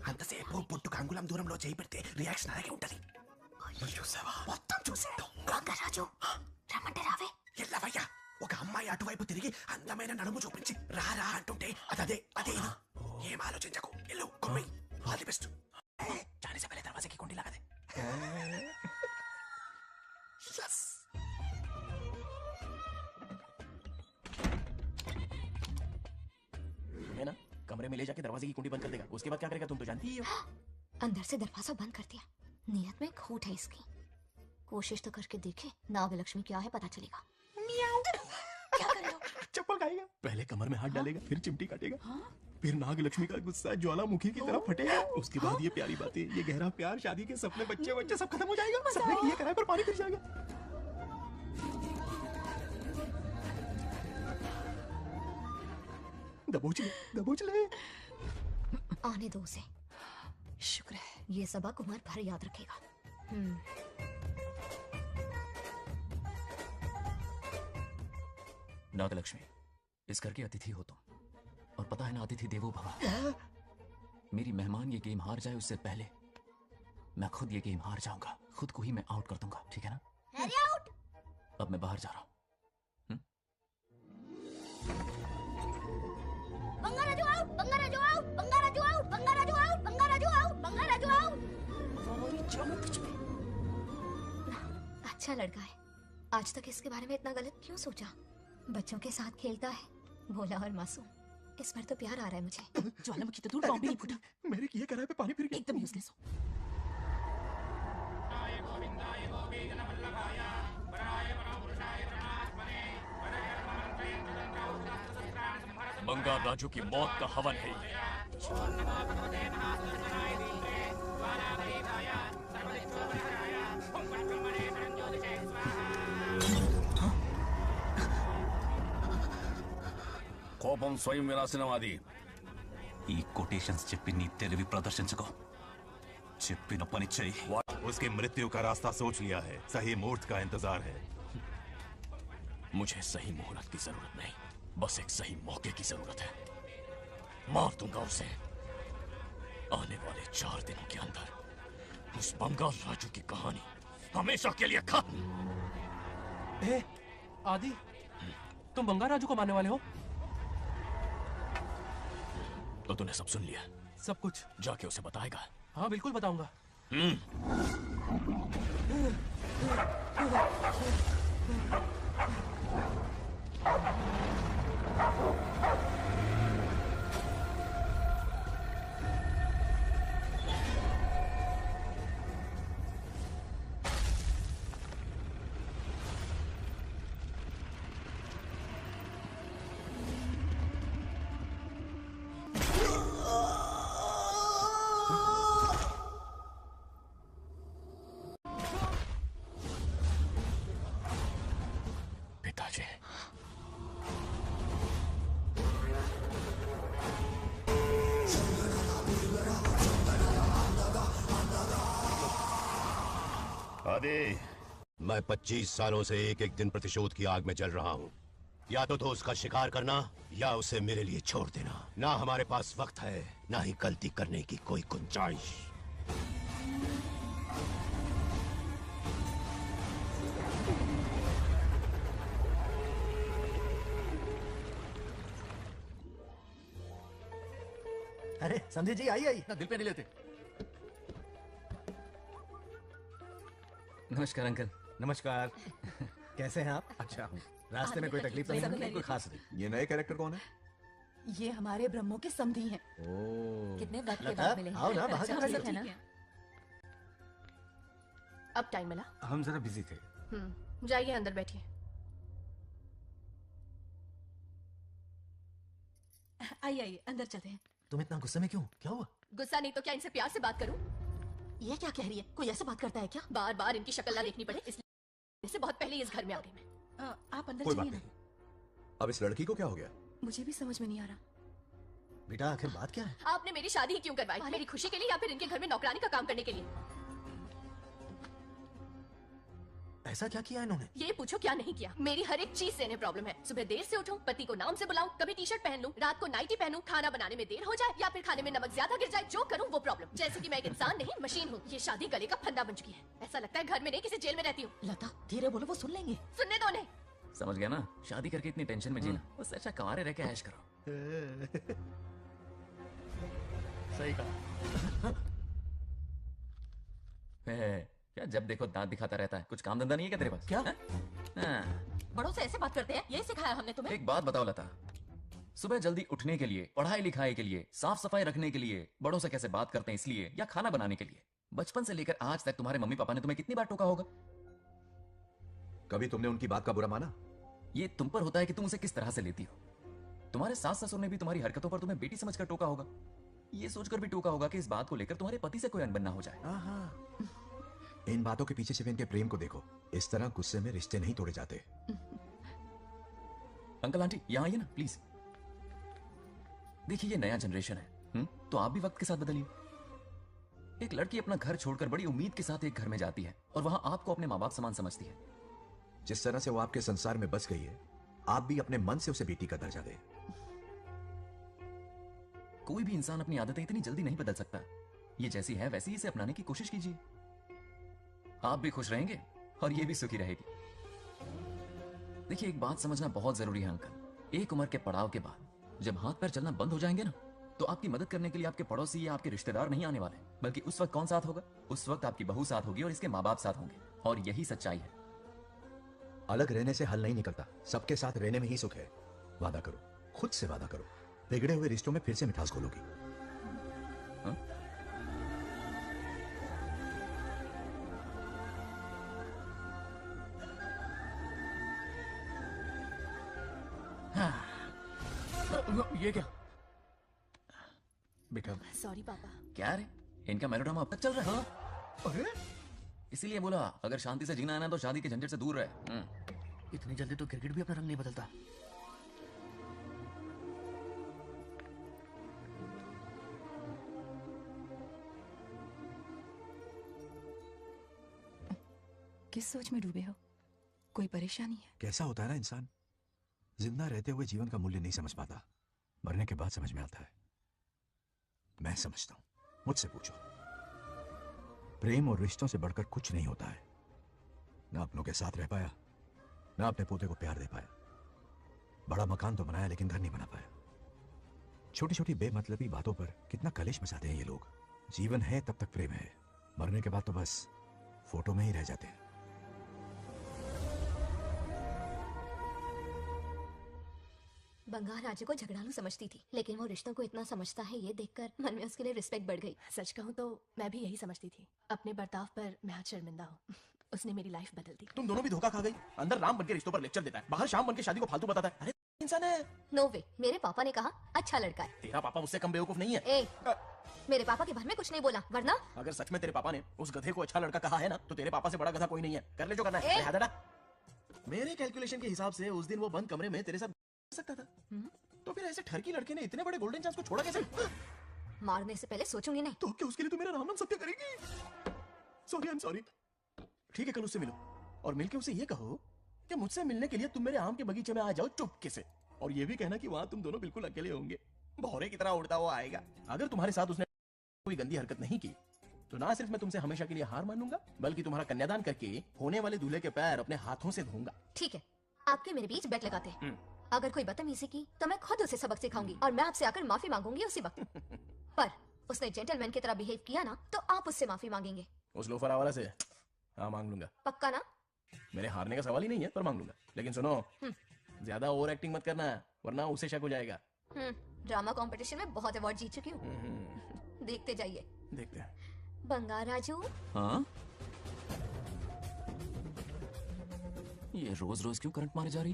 అంతసేపు పుట్టుకు అంగుళం దూరంలో చేయి పెడితే రియాక్షన్ అలాగే ఉంటది. చూసావా? మొత్తం చూసా. బంగారాజు రమ్మంటే రావే. ఏ లవయ్య ఒక అమ్మాయి అటువైపు తిరిగి అందమైన నడుము చూపించి రారా అంటుంటే అదే ఇను. ఏం ఆలోచించకు, ఎల్లు కొమ్మి. All the best. जाने से पहले दरवाजे की कुंडी लगा दे. यस. है ना, कमरे में ले जाके दरवाजे की कुंडी बंद कर देगा. उसके बाद क्या करेगा तुम तो जानती ही हो. अंदर से दरवाजा बंद कर दिया। नियत में खोट है इसकी। कोशिश तो करके देखे, नागलक्ष्मी क्या है पता चलेगा। क्या कर रहे हो? चप्पल खाएगा. पहले कमर में हाथ डालेगा, फिर चिमटी काटेगा, फिर नागलक्ष्मी का गुस्सा ज्वालामुखी की तरह फटेगा. उसके बाद ये प्यारी बातें, ये गहरा प्यार, शादी के सपने, बच्चे सब खत्म हो जाएगा. सबने किए कराए पर पानी फिर जाएगा. दबोच ले. आने दो उसे। शुक्र है, ये सबक उम्र भर याद रखेगा। नागलक्ष्मी इस घर के अतिथि हो तुम, और पता है ना, अतिथि देवो भव। मेरी मेहमान ये गेम हार जाए उससे पहले मैं खुद ये गेम हार जाऊंगा, खुद को ही मैं आउट कर दूंगा, ठीक है ना? Harry out. अब मैं बाहर जा रहा हूँ। Bangaraju out, Bangaraju out, Bangaraju out, Bangaraju out, Bangaraju out, Bangaraju out. अच्छा लड़का है। आज तक इसके बारे में इतना गलत क्यों सोचा? बच्चों के साथ खेलता है, भोला और मासूम। इस पर तो प्यार आ रहा है मुझे। ज्वालामुखी तो दूर, बॉम्ब भी नहीं फूटा। मेरे किए कराए पे पानी फिर गया। एकदम यूजलेस हो। बंगार राजू की मौत का हवन है ये। కోపం స్వయం వినాశనవాది. ఈ కొటేషన్స్ చెప్పి నీ తెలివి ప్రదర్శించుకో. చెప్పిన పని చెయ్యి. उसकी मृत्यु का रास्ता सोच लिया है, सही मुहूर्त का इंतजार है. मुझे सही मुहूर्त की जरूरत नहीं, बस एक सही मौके की जरूरत है. मार दूंगा उसे आने वाले 4 दिनों के अंदर. उस बंगाल राजू की कहानी हमेशा के लिए खत्म. आदि, तुम बंगाल राजू को मारने वाले हो? तो तूने सब सुन लिया? सब कुछ जाके उसे बताएगा? हाँ बिल्कुल बताऊंगा. पिताजी, आदि, मैं 25 सालों से एक एक दिन प्रतिशोध की आग में जल रहा हूँ. या तो उसका शिकार करना या उसे मेरे लिए छोड़ देना. ना हमारे पास वक्त है, ना ही गलती करने की कोई गुंजाइश. अरे समझे जी, आई आई ना, दिल पे नहीं लेते. नमस्कार अंकल. नमस्कार. कैसे हैं आप? अच्छा हूँ. रास्ते में कोई तकलीफ तो नहीं? कोई खास नहीं. ये नए कैरेक्टर कौन है? ये हमारे ब्रह्मों के समधी हैं। कितने वक्त के लता, बाद मिले हैं। आओ ना, बाहर अच्छा, जाओ. सब है ना? अब टाइम मिला? हम जरा बिजी थे. जाइए अंदर बैठिए. आइए आइए अंदर चलते हैं. तुम इतना गुस्से में क्यों? क्या हुआ? गुस्सा नहीं तो क्या इनसे प्यार से बात करूं? ये क्या कह रही है? कोई ऐसे बात करता है क्या? बार बार इनकी शक्ल ना देखनी पड़े इसलिए से बहुत पहले इस घर में आ गई मैं. आप अंदर कोई बात चलिए ना. नहीं. अब इस लड़की को क्या हो गया? मुझे भी समझ में नहीं आ रहा. बेटा आखिर बात क्या है? आपने मेरी शादी ही क्यों करवाई? मेरी खुशी के लिए या फिर इनके घर में नौकरानी का काम करने के लिए? ऐसा क्या किया इन्होंने? ये पूछो क्या नहीं किया. मेरी हर एक चीज से इन्हें प्रॉब्लम है. सुबह देर से उठूं, पति को नाम से बुलाऊं, कभी टी शर्ट पहन लूं, रात को नाइटी पहनूं, खाना बनाने में देर हो जाए या फिर खाने में नमक ज्यादा गिर जाए. जो करूं वो प्रॉब्लम. जैसे कि मैं एक इंसान नहीं मशीन हूँ. ये शादी गले का फंदा बन चुकी है. ऐसा लगता है घर में नहीं किसी जेल में रहती हूँ. लता धीरे बोलो, वो सुन लेंगे. सुनने दो उन्हें. समझ गया ना, शादी करके इतनी टेंशन में जीना, उससे अच्छा कुंवारे रह के ऐश करो. सही कहा. क्या जब देखो दांत दिखाता रहता है? कुछ काम धंधा नहीं है क्या तेरे पास? क्या? हाँ. बड़ों से ऐसे बात करते हैं? यही सिखाया हमने तुम्हें? एक बात बताओ लता, सुबह जल्दी उठने के लिए, पढ़ाई लिखाई के लिए, साफ सफाई रखने के लिए, बड़ों से कैसे बात करते हैं इसलिए, या खाना बनाने के लिए, बचपन से लेकर आज तक तुम्हारे मम्मी पापा ने तुम्हें कितनी बार टोका होगा? कभी तुमने उनकी बात का बुरा माना? ये तुम पर होता है कि तुम उसे किस तरह से लेती हो. तुम्हारे सास ससुर ने भी तुम्हारी हरकतों पर तुम्हें बेटी समझकर टोका होगा. ये सोचकर भी टोका होगा कि इस बात को लेकर तुम्हारे पति से कोई अनबन ना हो जाए. इन बातों के पीछे सिर्फ इनके प्रेम को देखो. इस तरह गुस्से में रिश्ते नहीं तोड़े जाते. अंकल आंटी यहाँ आइए ना प्लीज. देखिए ये नया जनरेशन है, तो आप भी वक्त के साथ बदलिए. एक लड़की अपना घर छोड़कर बड़ी उम्मीद के साथ एक घर में जाती है और वहां आपको अपने माँ बाप समान समझती है. जिस तरह से वो आपके संसार में बस गई है, आप भी अपने मन से उसे बेटी का दर्जा दें। कोई भी इंसान अपनी आदतें इतनी जल्दी नहीं बदल सकता। ये जैसी है वैसी इसे अपनाने की कोशिश कीजिए। आप भी खुश रहेंगे और ये भी सुखी रहेगी। देखिए, एक बात समझना बहुत जरूरी है अंकल। एक उम्र के पड़ाव के बाद जब हाथ पैर चलना बंद हो जाएंगे ना, तो आपकी मदद करने के लिए आपके पड़ोसी या आपके रिश्तेदार नहीं आने वाले, बल्कि उस वक्त कौन साथ होगा? उस वक्त आपकी बहू साथ होगी और इसके माँ बाप साथ होंगे। और यही सच्चाई है। अलग रहने से हल नहीं निकलता, सबके साथ रहने में ही सुख है। वादा करो, खुद से वादा करो, बिगड़े हुए रिश्तों में फिर से मिठास घोलोगी। ये क्या बेटा? सॉरी पापा। क्या रे, इनका मेलोड्रामा अब तक चल रहा है? अरे इसीलिए बोला, अगर शांति से जीना है ना तो शादी के झंझट से दूर रहे। इतनी जल्दी तो क्रिकेट भी अपना रंग नहीं बदलता। किस सोच में डूबे हो? कोई परेशानी है? कैसा होता है ना इंसान, जिंदा रहते हुए जीवन का मूल्य नहीं समझ पाता, मरने के बाद समझ में आता है। मैं समझता हूं, मुझसे पूछो। प्रेम और रिश्तों से बढ़कर कुछ नहीं होता है। ना अपनों के साथ रह पाया, ना अपने पोते को प्यार दे पाया। बड़ा मकान तो बनाया लेकिन घर नहीं बना पाया। छोटी छोटी बेमतलबी बातों पर कितना कलेश मचाते हैं ये लोग। जीवन है तब तक प्रेम है, मरने के बाद तो बस फोटो में ही रह जाते हैं। बंगाल राजू को झगड़ालू समझती थी, लेकिन वो रिश्तों को इतना समझता है ये देखकर मन में उसके लिए रिस्पेक्ट बढ़ गई। सच कहूँ तो मैं भी यही समझती थी। अपने बर्ताव पर मैं आज शर्मिंदा हूँ। उसने मेरी लाइफ बदल दी। तुम दोनों भी धोखा खा गई। अंदर राम बनके रिश्तों पर लेक्चर देता है, बाहर शाम बनके शादी को फालतू बताता है। अरे इंसान है। नो वे, मेरे पापा ने कहा अच्छा लड़का है। तेरा पापा मुझसे कम बेवकूफ नहीं है। ए, मेरे पापा के बारे में कुछ नहीं बोला, वरना अगर सच में तेरे पापा ने उस गधे को अच्छा लड़का कहा है ना, तो तेरे पापा से बड़ा गधा कोई नहीं है। कर ले जो करना है। लिहाजा मेरे कैलकुलेशन के हिसाब से उस दिन वो बंद कमरे में तेरे साथ सकता था। तो फिर ऐसे ठरकी लड़के ने इतने बड़े गोल्डन चांस को छोड़ा कैसे? मारने से पहले सोचूंगी नहीं। तो क्या उसके लिए तू मेरा नाम सत्य करेगी? Sorry, I am sorry. ठीक है, कल उससे मिलो और मिलके उसे ये कहो कि मुझसे मिलने के लिए तुम मेरे आम के बगीचे में आ जाओ चुपके से। और ये भी कहना कि वहां तुम दोनों बिल्कुल अकेले होंगे। भौरे की तरह उड़ता हुआ आएगा। अगर तुम्हारे साथ उसने कोई गंदी हरकत नहीं की तो ना सिर्फ मैं तुमसे हमेशा के लिए हार मानूंगा, बल्कि तुम्हारा कन्यादान करके होने वाले दूल्हे के पैर अपने हाथों से धोऊंगा। ठीक है, आपके मेरे बीच बेट लगाते हैं। अगर कोई बदतमीजी की तो मैं खुद उसे सबक सिखाऊंगी और मैं आपसे आकर माफी मांगूंगी उसी वक्त। पर उसने जेंटलमैन की तरह बिहेव किया ना, तो आप उससे माफी मांगेंगे। उस लोफर आवारा से हाँ मांग लूंगा। पक्का ना? मेरे हारने का सवाल ही नहीं है, पर मांग लूंगा। लेकिन सुनो, ज्यादा ओवर एक्टिंग मत करना, वरना उसे शक हो जाएगा। ड्रामा कंपटीशन में बहुत अवार्ड जीत चुकी हूँ। देखते जाइए। देखते हैं। बंगाल राजू। हाँ? ये रोज रोज क्यों करंट मारे जा रही?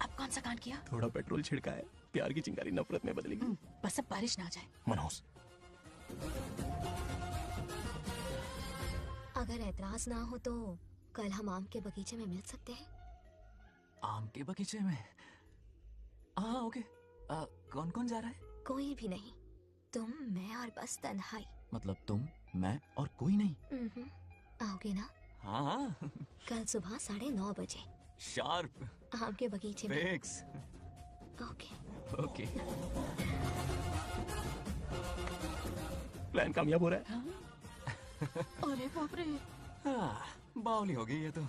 अब कौन सा कांड किया? थोड़ा पेट्रोल छिड़का है, प्यार की चिंगारी नफरत में बदलेगी। बस अब बारिश ना आ जाए। मनोज, अगर ऐतराज ना हो तो कल हम आम के बगीचे में मिल सकते हैं। आम के बगीचे में? हाँ ओके। कौन कौन जा रहा है? कोई भी नहीं, तुम, मैं और बस तन्हाई। मतलब तुम, मैं और कोई नहीं? आओगे ना? हाँ। कल सुबह 9:30 बजे शार्प। आम के बगीचे में। फिक्स। Okay okay. प्लान कामयाब हो रहा है। अरे बाप रे, बावली हो गई ये तो।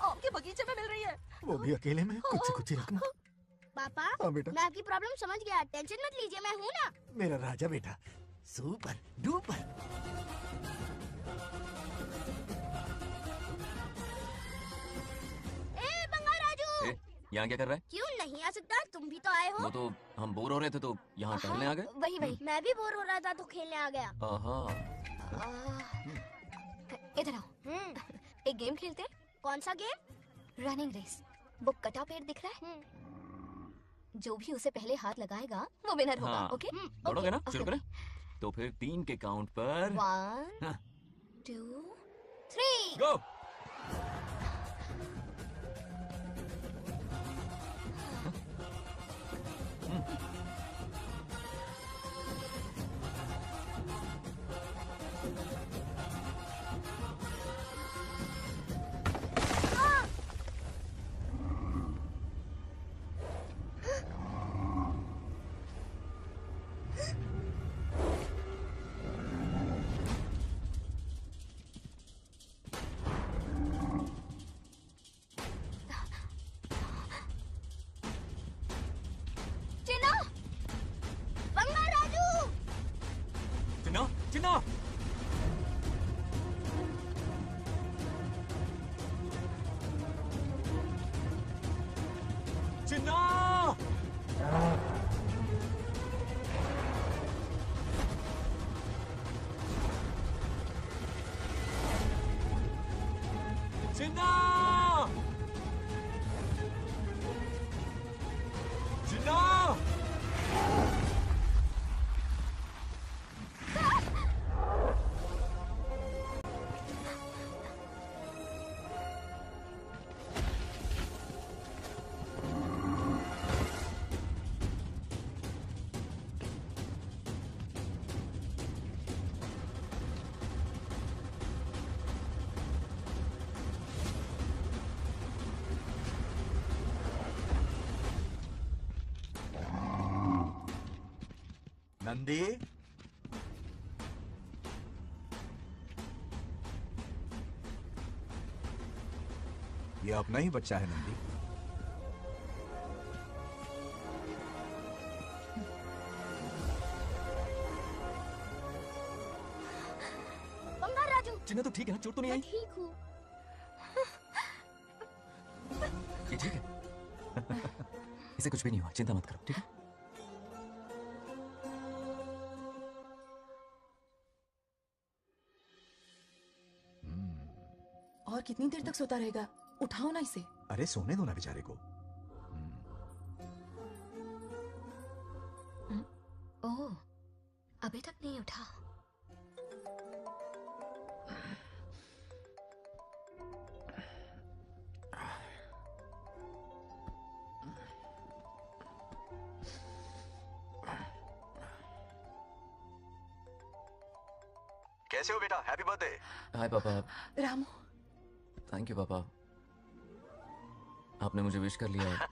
आम के बगीचे में मिल रही है। वो भी अकेले में। कुछ से कुछ ही रखना। पापा, हाँ बेटा। मैं आपकी प्रॉब्लम समझ गया, टेंशन मत लीजिए, मैं हूँ ना। मेरा राजा बेटा, सुपर डुपर। ए बंगाल राजू, यहाँ क्या कर रहा है? क्यों नहीं आ सकता? तुम भी तो आए हो। वो तो हम बोर हो रहे थे तो यहाँ टहलने आ गए। वही मैं भी बोर हो रहा था तो खेलने आ गया। इधर आओ, एक गेम खेलते हैं। कौन सा गेम? Running race. वो कटा पेड़ दिख रहा है? जो भी उसे पहले हाथ लगाएगा वो विनर होगा। ओके? दौड़ोगे ना? शुरू करें? तो फिर 3 के काउंट पर 1 2 3 गो। चिन्ना! चिन्ना! चिन्ना! नंदी, ये अपना ही बच्चा है नंदी। बंगार राजू। चिन्ना तो ठीक है ना? चोट तो नहीं आई? ठीक हूँ। ये ठीक है। इसे कुछ भी नहीं हुआ, चिंता मत करो, ठीक है? और कितनी देर तक सोता रहेगा? उठाओ ना इसे। अरे सोने दो ना बेचारे को। ओह, अभी तक नहीं उठा। कैसे हो बेटा? Happy birthday. हाय पापा। रामू। थैंक यू पापा, आपने मुझे विश कर लिया है।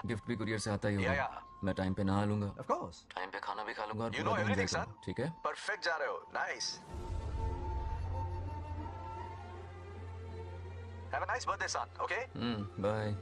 गिफ्ट भी कुरियर से आता ही होगा। मैं टाइम पे नहा लूंगा, ऑफ कोर्स, टाइम पे खाना भी खा लूंगा और You पूरा know दिन everything, enjoy son. करूंगा, ठीक है? परफेक्ट जा रहे हो। Nice. Have a nice birthday son, okay? Bye.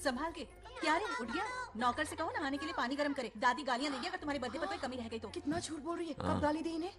संभाल के। क्या रे, उठ गया? नौकर से कहो नहाने के लिए पानी गर्म करे। दादी गालियां देगी अगर तुम्हारे बर्थडे पर कोई कमी रह गई तो। कितना झूठ बोल रही है। कब गाली दी इन्हें?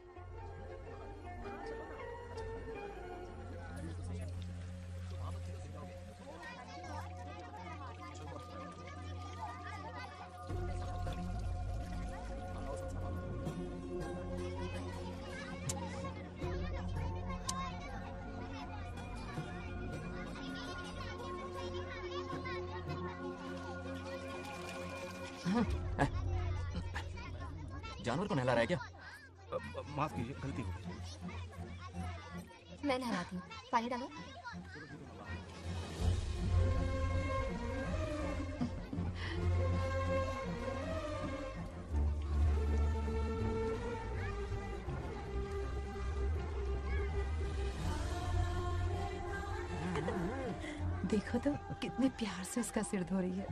जानवर को नहला रहा है क्या? माफ कीजिए, गलती हो गई। मैं नहलाती हूँ, पानी डालो। देखो तो कितने प्यार से उसका सिर धो रही है।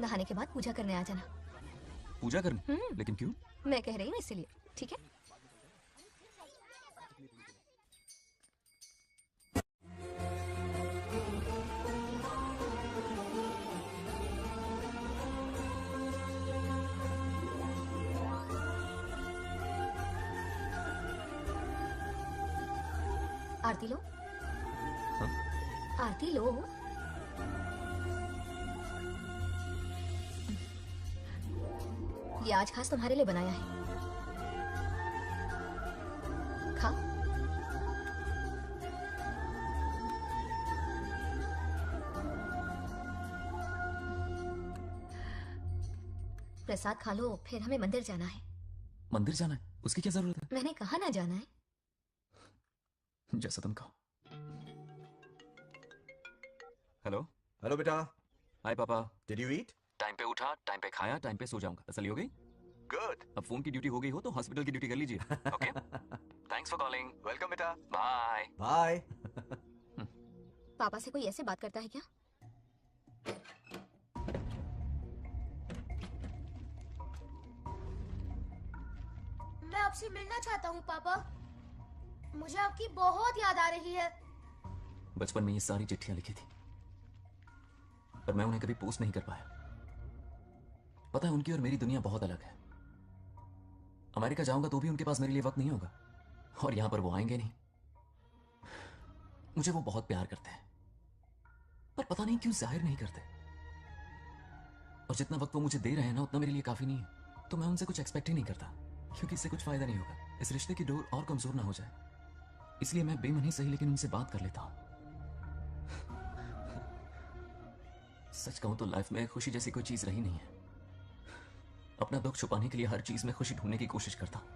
नहाने के बाद पूजा करने आ जाना। पूजा करने? लेकिन क्यों? मैं कह रही हूँ इसीलिए, ठीक है? आरती लो। आरती लो। ये आज खास तुम्हारे लिए बनाया है। खा। प्रसाद खा लो, फिर हमें मंदिर जाना है। मंदिर जाना है? उसकी क्या जरूरत है? मैंने कहा ना जाना है। जैसा तुम कहो। हेलो। हेलो बेटा। हाय पापा। Did you eat? टाइम पे उठा, टाइम पे खाया, टाइम पे सो जाऊंगा। तसल्ली हो गई? गुड। अब फोन की ड्यूटी हो गई हो तो हॉस्पिटल की ड्यूटी कर लीजिए। Okay? Thanks for calling. Welcome बेटा। Bye bye. पापा से कोई ऐसे बात करता है क्या? मैं आपसे मिलना चाहता हूँ पापा। मुझे आपकी बहुत याद आ रही है। बचपन में ये सारी चिट्ठियां लिखी थी, पर मैं उन्हें कभी पोस्ट नहीं कर पाया। पता है, उनकी और मेरी दुनिया बहुत अलग है। अमेरिका जाऊंगा तो भी उनके पास मेरे लिए वक्त नहीं होगा, और यहां पर वो आएंगे नहीं। मुझे वो बहुत प्यार करते हैं, पर पता नहीं क्यों जाहिर नहीं करते। और जितना वक्त वो मुझे दे रहे हैं ना, उतना मेरे लिए काफी नहीं है। तो मैं उनसे कुछ एक्सपेक्ट ही नहीं करता, क्योंकि इससे कुछ फायदा नहीं होगा। इस रिश्ते की डोर और कमजोर ना हो जाए, इसलिए मैं बेमनी सही लेकिन उनसे बात कर लेता हूं। सच कहूं तो लाइफ में खुशी जैसी कोई चीज रही नहीं है। अपना दुख छुपाने के लिए हर चीज में खुशी ढूंढने की कोशिश करता हूं,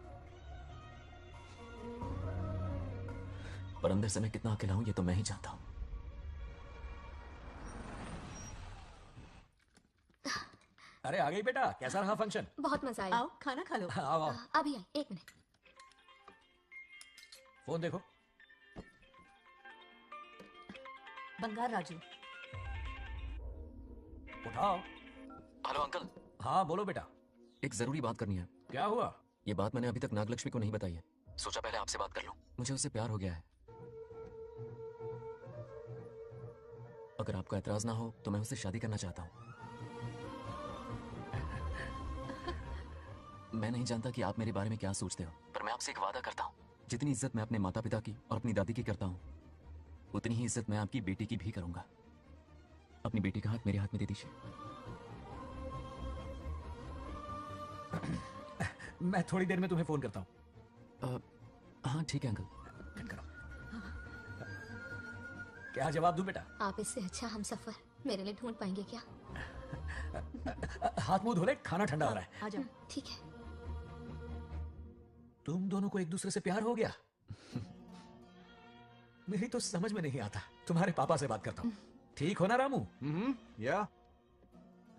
पर अंदर से मैं कितना अकेला हूं ये तो मैं ही जानता हूं। अरे आ गई बेटा, कैसा रहा फंक्शन? बहुत मजा आया। आओ खाना खा लो। आओ आओ। अभी आई, 1 मिनट। फोन देखो। बंगार राजू। उठाओ। Hello uncle. हाँ बोलो बेटा। एक जरूरी बात करनी है। क्या हुआ? ये बात मैंने अभी तक नागलक्ष्मी को नहीं बताई है, सोचा पहले आपसे बात कर लूं। मुझे उससे प्यार हो गया है। अगर आपको एतराज ना हो तो मैं उससे शादी करना चाहता हूं। मैं नहीं जानता कि आप मेरे बारे में क्या सोचते हो, पर मैं आपसे एक वादा करता हूं, जितनी इज्जत मैं अपने माता पिता की और अपनी दादी की करता हूं, उतनी ही इज्जत मैं आपकी बेटी की भी करूंगा। अपनी बेटी का हाथ मेरे हाथ में दे दीजिए। मैं थोड़ी देर में तुम्हें फोन करता हूं। हाँ ठीक है अंकल। क्या जवाब दूं बेटा? आप इससे अच्छा हम सफर मेरे लिए ढूंढ पाएंगे क्या? हाथ मुंह धो ले, खाना ठंडा हो रहा है। आ जाओ। ठीक है। तुम दोनों को एक दूसरे से प्यार हो गया? मेरी तो समझ में नहीं आता। तुम्हारे पापा से बात करता हूँ। ठीक हो ना रामू? या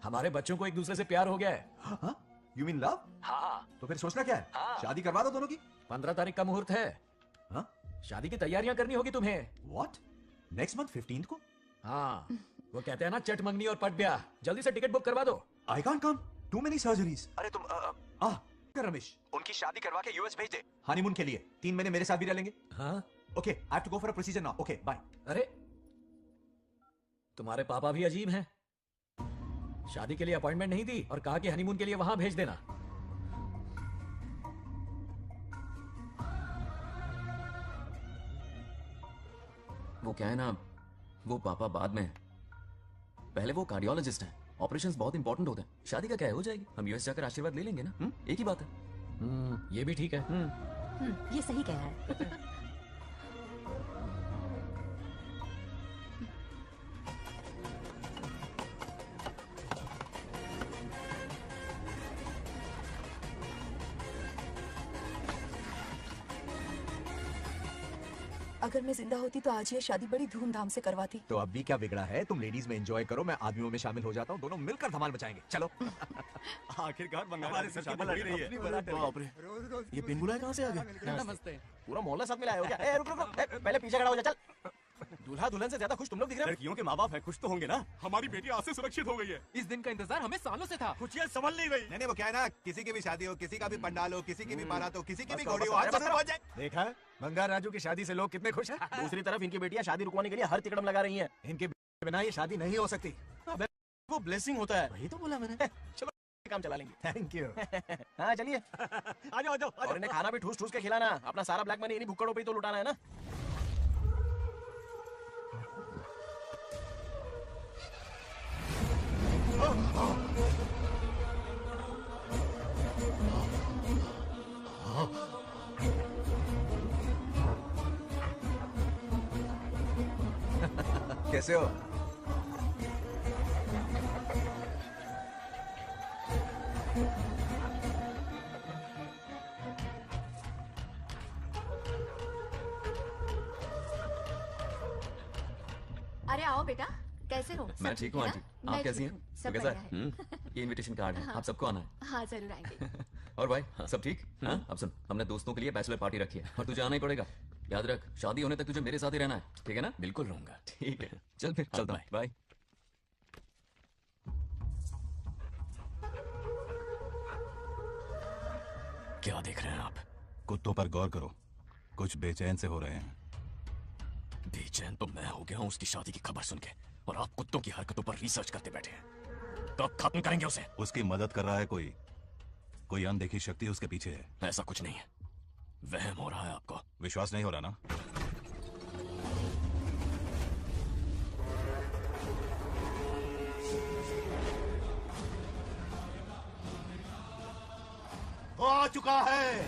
हमारे बच्चों को एक दूसरे से प्यार हो गया है। You mean love? हाँ। तो फिर सोचना क्या है? शादी करवा दो दोनों की। 15 तारीख का मुहूर्त है। हाँ? शादी की तैयारियां करनी होगी तुम्हें। What? नेक्स्ट मंथ 15th को? हाँ, वो कहते हैं ना चट मंगनी और पट ब्याह। जल्दी से टिकट बुक करवा दो। I can't come. Too many surgeries. अरे तुम रमेश, उनकी शादी करवा के यूएस भेज दे हनीमून के लिए। 3 महीने मेरे साथ भी रह लेंगे। हाँ? Okay, I have to go for a procedure now. Okay, bye. अरे तुम्हारे पापा भी अजीब हैं। शादी के लिए अपॉइंटमेंट नहीं दी और कहा कि हनीमून के लिए वहां भेज देना। वो क्या है ना, वो पापा बाद में, पहले वो कार्डियोलॉजिस्ट हैं। ऑपरेशंस बहुत इंपॉर्टेंट होते हैं। शादी का क्या है, हो जाएगी। हम यूएस जाकर आशीर्वाद ले लेंगे ना। एक ही बात है। ये भी ठीक है। ये सही कह रहा है। अगर मैं जिंदा होती तो आज ये शादी बड़ी धूमधाम से करवाती। तो अब भी क्या बिगड़ा है? तुम लेडीज में एंजॉय करो, मैं आदमियों में शामिल हो जाता हूँ। दोनों मिलकर धमाल मचाएंगे। चलो। आखिरकार बंगाल से शादी लग रही है। बाप रे, ये पिन बुलाए कहाँ से आ गए? नमस्ते। पूरा मोहल्ला साथ में लाए हो क्या? ए, रुक रुक रुक, पहले पीछे खड़ा हो जा। चल। दूल्हा दुल्हन से ज्यादा खुश तुम लोग दिख रहे हो। लड़कियों के माँ बाप है, खुश तो होंगे ना। हमारी बेटी आज से सुरक्षित हो गई है। इस दिन का इंतजार हमें सालों से था। खुशियाँ संभल नहीं रही। नहीं, वो क्या है ना, किसी की भी शादी हो, किसी का भी पंडाल हो, किसी की भी बारात हो, किसी की भी घोड़ी हो, आज जरूर पहुंच जाए। देखा बंगार राजू की शादी से लोग कितने खुश हैं। दूसरी तरफ इनकी बेटियां शादी रुकवाने के लिए हर तिकड़म लगा रही हैं। इनके बिना ये शादी नहीं हो सकती। वो ब्लेसिंग होता है। वही तो बोला मैंने। चलो काम चला लेंगे। Thank you. हाँ चलिए। आ जाओ आ जाओ। और इन्हें खाना भी ठूस ठूस के खिलाना। अपना सारा ब्लैक मनी इन्हीं भुक्कड़ों पे ही तो लुटाना है ना। कैसे हो? अरे आओ बेटा, कैसे हो? मैं ठीक हूँ आंटी। आप कैसी हैं? सब कैसा बढ़िया है। है? ये इनविटेशन कार्ड है, आप सबको आना है। हाँ जरूर आएंगे। और भाई सब ठीक? हाँ अब सुन, हमने दोस्तों के लिए बैचलर पार्टी रखी है और तुझे आना ही पड़ेगा। याद रख, शादी होने तक तुझे मेरे साथ ही रहना है, ठीक है ना? बिल्कुल रहूंगा। ठीक है, चल फिर चलता हूँ, बाय। क्या देख रहे हैं आप? कुत्तों पर गौर करो, कुछ बेचैन से हो रहे हैं। बेचैन तो मैं हो गया हूँ उसकी शादी की खबर सुन के, और आप कुत्तों की हरकतों पर रिसर्च करते बैठे हैं। कब खत्म करेंगे उसे? उसकी मदद कर रहा है कोई अनदेखी शक्ति उसके पीछे है। ऐसा कुछ नहीं है, वहम हो रहा है आपको। विश्वास नहीं हो रहा ना? वो आ चुका है,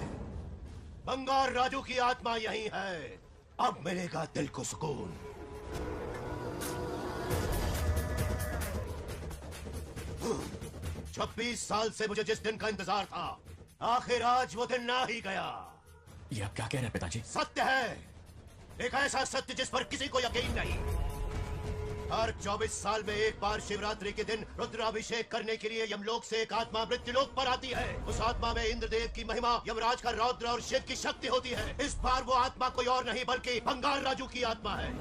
बंगार राजू की आत्मा यही है। अब मिलेगा दिल को सुकून। छब्बीस साल से मुझे जिस दिन का इंतजार था, आखिर आज वो दिन ना ही गया। ये आप क्या कह रहे हैं पिताजी? सत्य है, एक ऐसा सत्य जिस पर किसी को यकीन नहीं। हर 24 साल में एक बार शिवरात्रि के दिन रुद्राभिषेक करने के लिए यमलोक से एक आत्मा मृत्युलोक पर आती है। उस आत्मा में इंद्रदेव की महिमा, यमराज का रौद्र और शिव की शक्ति होती है। इस बार वो आत्मा कोई और नहीं बल्कि बंगार राजू की आत्मा है।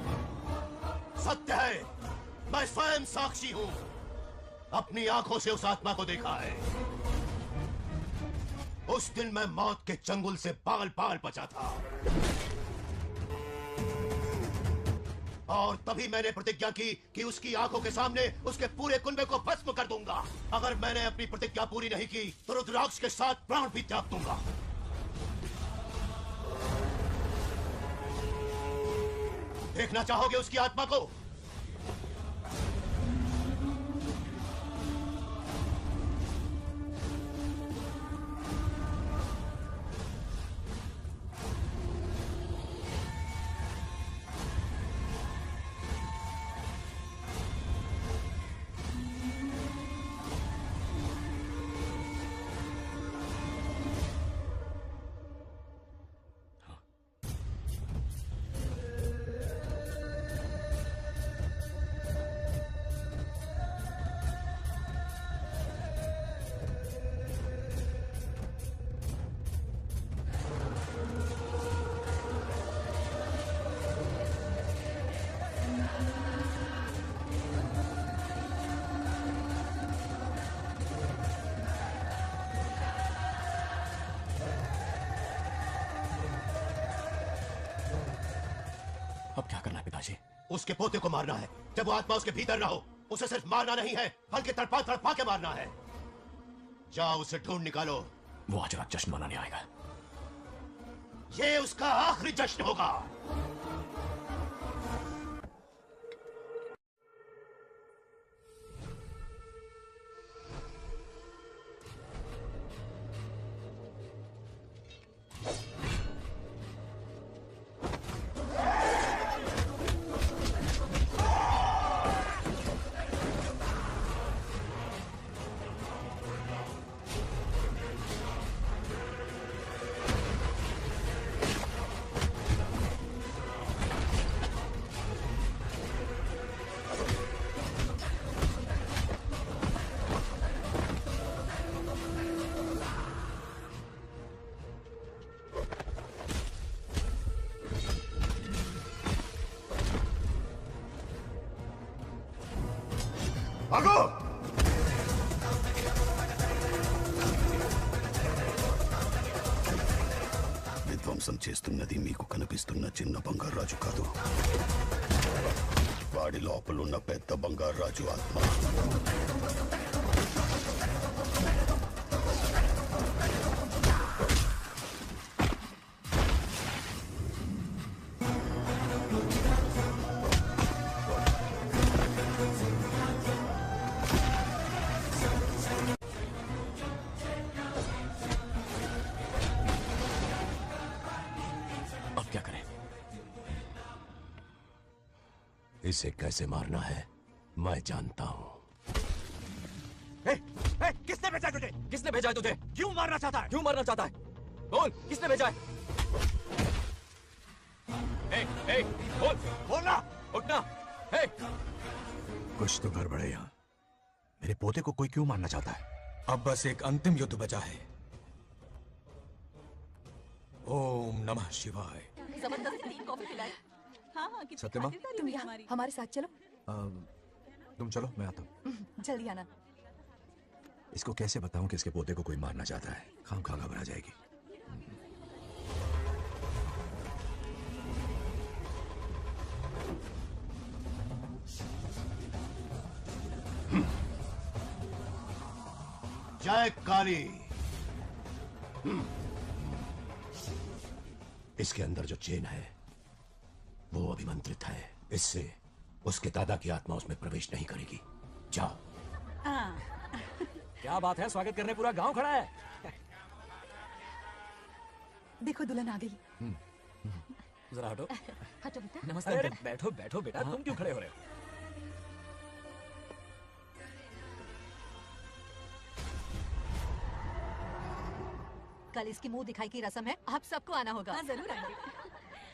सत्य है, मैं स्वयं साक्षी हूँ, अपनी आंखों से उस आत्मा को देखा है। उस दिन मैं मौत के चंगुल से बाल बाल बचा था, और तभी मैंने प्रतिज्ञा की कि उसकी आंखों के सामने उसके पूरे कुनबे को भस्म कर दूंगा। अगर मैंने अपनी प्रतिज्ञा पूरी नहीं की तो रुद्राक्ष के साथ प्राण भी त्याग दूंगा। देखना चाहोगे उसकी आत्मा को? अब क्या करना है पिताजी? उसके पोते को मारना है। जब वो आत्मा उसके भीतर ना हो, उसे सिर्फ मारना नहीं है बल्कि तड़पा तड़पा के मारना है। जाओ उसे ढूंढ निकालो। वो आज रात जश्न मनाने आएगा। ये उसका आखिरी जश्न होगा। भागो! విధ్వంసం చేస్తున్నది మీకు కనిపిస్తున్న చిన్న బంగారు రాజు కాదు, వాడి లోపలున్న పెద్ద బంగారు రాజు ఆత్మ. इसे कैसे मारना है मैं जानता हूँ। किसने भेजा है तुझे? किसने भेजा है तुझे? क्यों मारना चाहता है? क्यों मारना चाहता है? बोल, किसने भेजा है? बोल, बोलना, उठना। कुछ तो गड़बड़ है यहाँ। मेरे पोते को कोई क्यों मारना चाहता है? अब बस एक अंतिम युद्ध बचा है, नमः शिवाय। जबरदस्ती 3 कॉफी पिलाई। हाँ हाँ कितनी सत्यमा? खातिरदारी तुम हुई यहाँ हमारी। हमारे साथ चलो। तुम चलो, मैं आता हूँ। जल्दी आना। इसको कैसे बताऊं कि इसके पोते को कोई मारना चाहता है? खामखा घबरा जाएगी। जय काली। इसके अंदर जो चेन है वो अभिमंत्रित है, इससे उसके दादा की आत्मा उसमें प्रवेश नहीं करेगी। जाओ। क्या बात है, स्वागत करने पूरा गांव खड़ा है। देखो दुल्हन आ गई। जरा हटो। हटो बेटा। नमस्ते। अरे बैठो बैठो बेटा, तुम क्यों खड़े हो रहे हो? कल इसकी मुंह दिखाई की रस्म है, आप सबको आना होगा। हाँ जरूर आएंगे।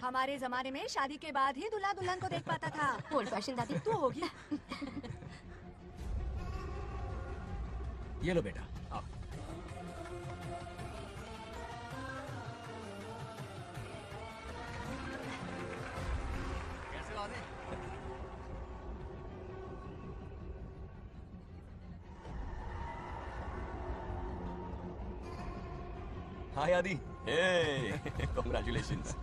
हमारे जमाने में शादी के बाद ही दूल्हा दुल्हन को देख पाता था। ओल्ड फैशन दादी तू हो गया। ये लो बेटा, आओ। कैसे वाले? हाय आदि। कांग्रेचुलेशंस।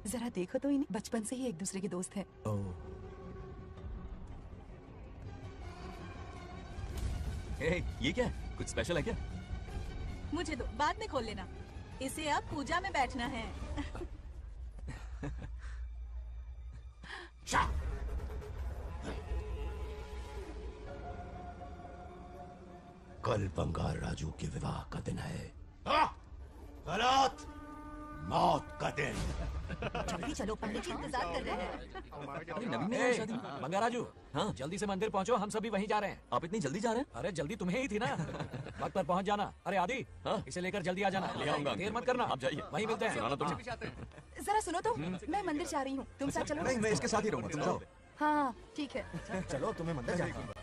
जरा देखो तो इन्हें, बचपन से ही एक दूसरे के दोस्त हैं। ये क्या है? कुछ स्पेशल है क्या? मुझे दो, बाद में खोल लेना। इसे अब पूजा में बैठना है। कल बंगार राजू के विवाह का दिन है। गलत, मौत का दिन। जल्दी चलो, पंडित जी इंतजार कर रहे हैं। अरे नवीन ने यहाँ शादी। बंगाराजू, हाँ जल्दी से मंदिर पहुंचो, हम सभी वहीं जा रहे हैं। आप इतनी जल्दी जा रहे हैं? अरे जल्दी तुम्हें ही थी ना, वक्त पर पहुंच जाना। अरे आदि, हाँ? इसे लेकर जल्दी आ जाना। ले आऊंगा। देर मत करना, आप जाइए। वहीं मिलते हैं। सुनाना तो नहीं। जरा सुनो तो, मैं मंदिर जा रही हूँ, तुम साथ चलो। नहीं, मैं इसके साथ ही रहूंगा, तुम जाओ। हाँ ठीक है। चलो, तुम्हें मंदिर जाना है।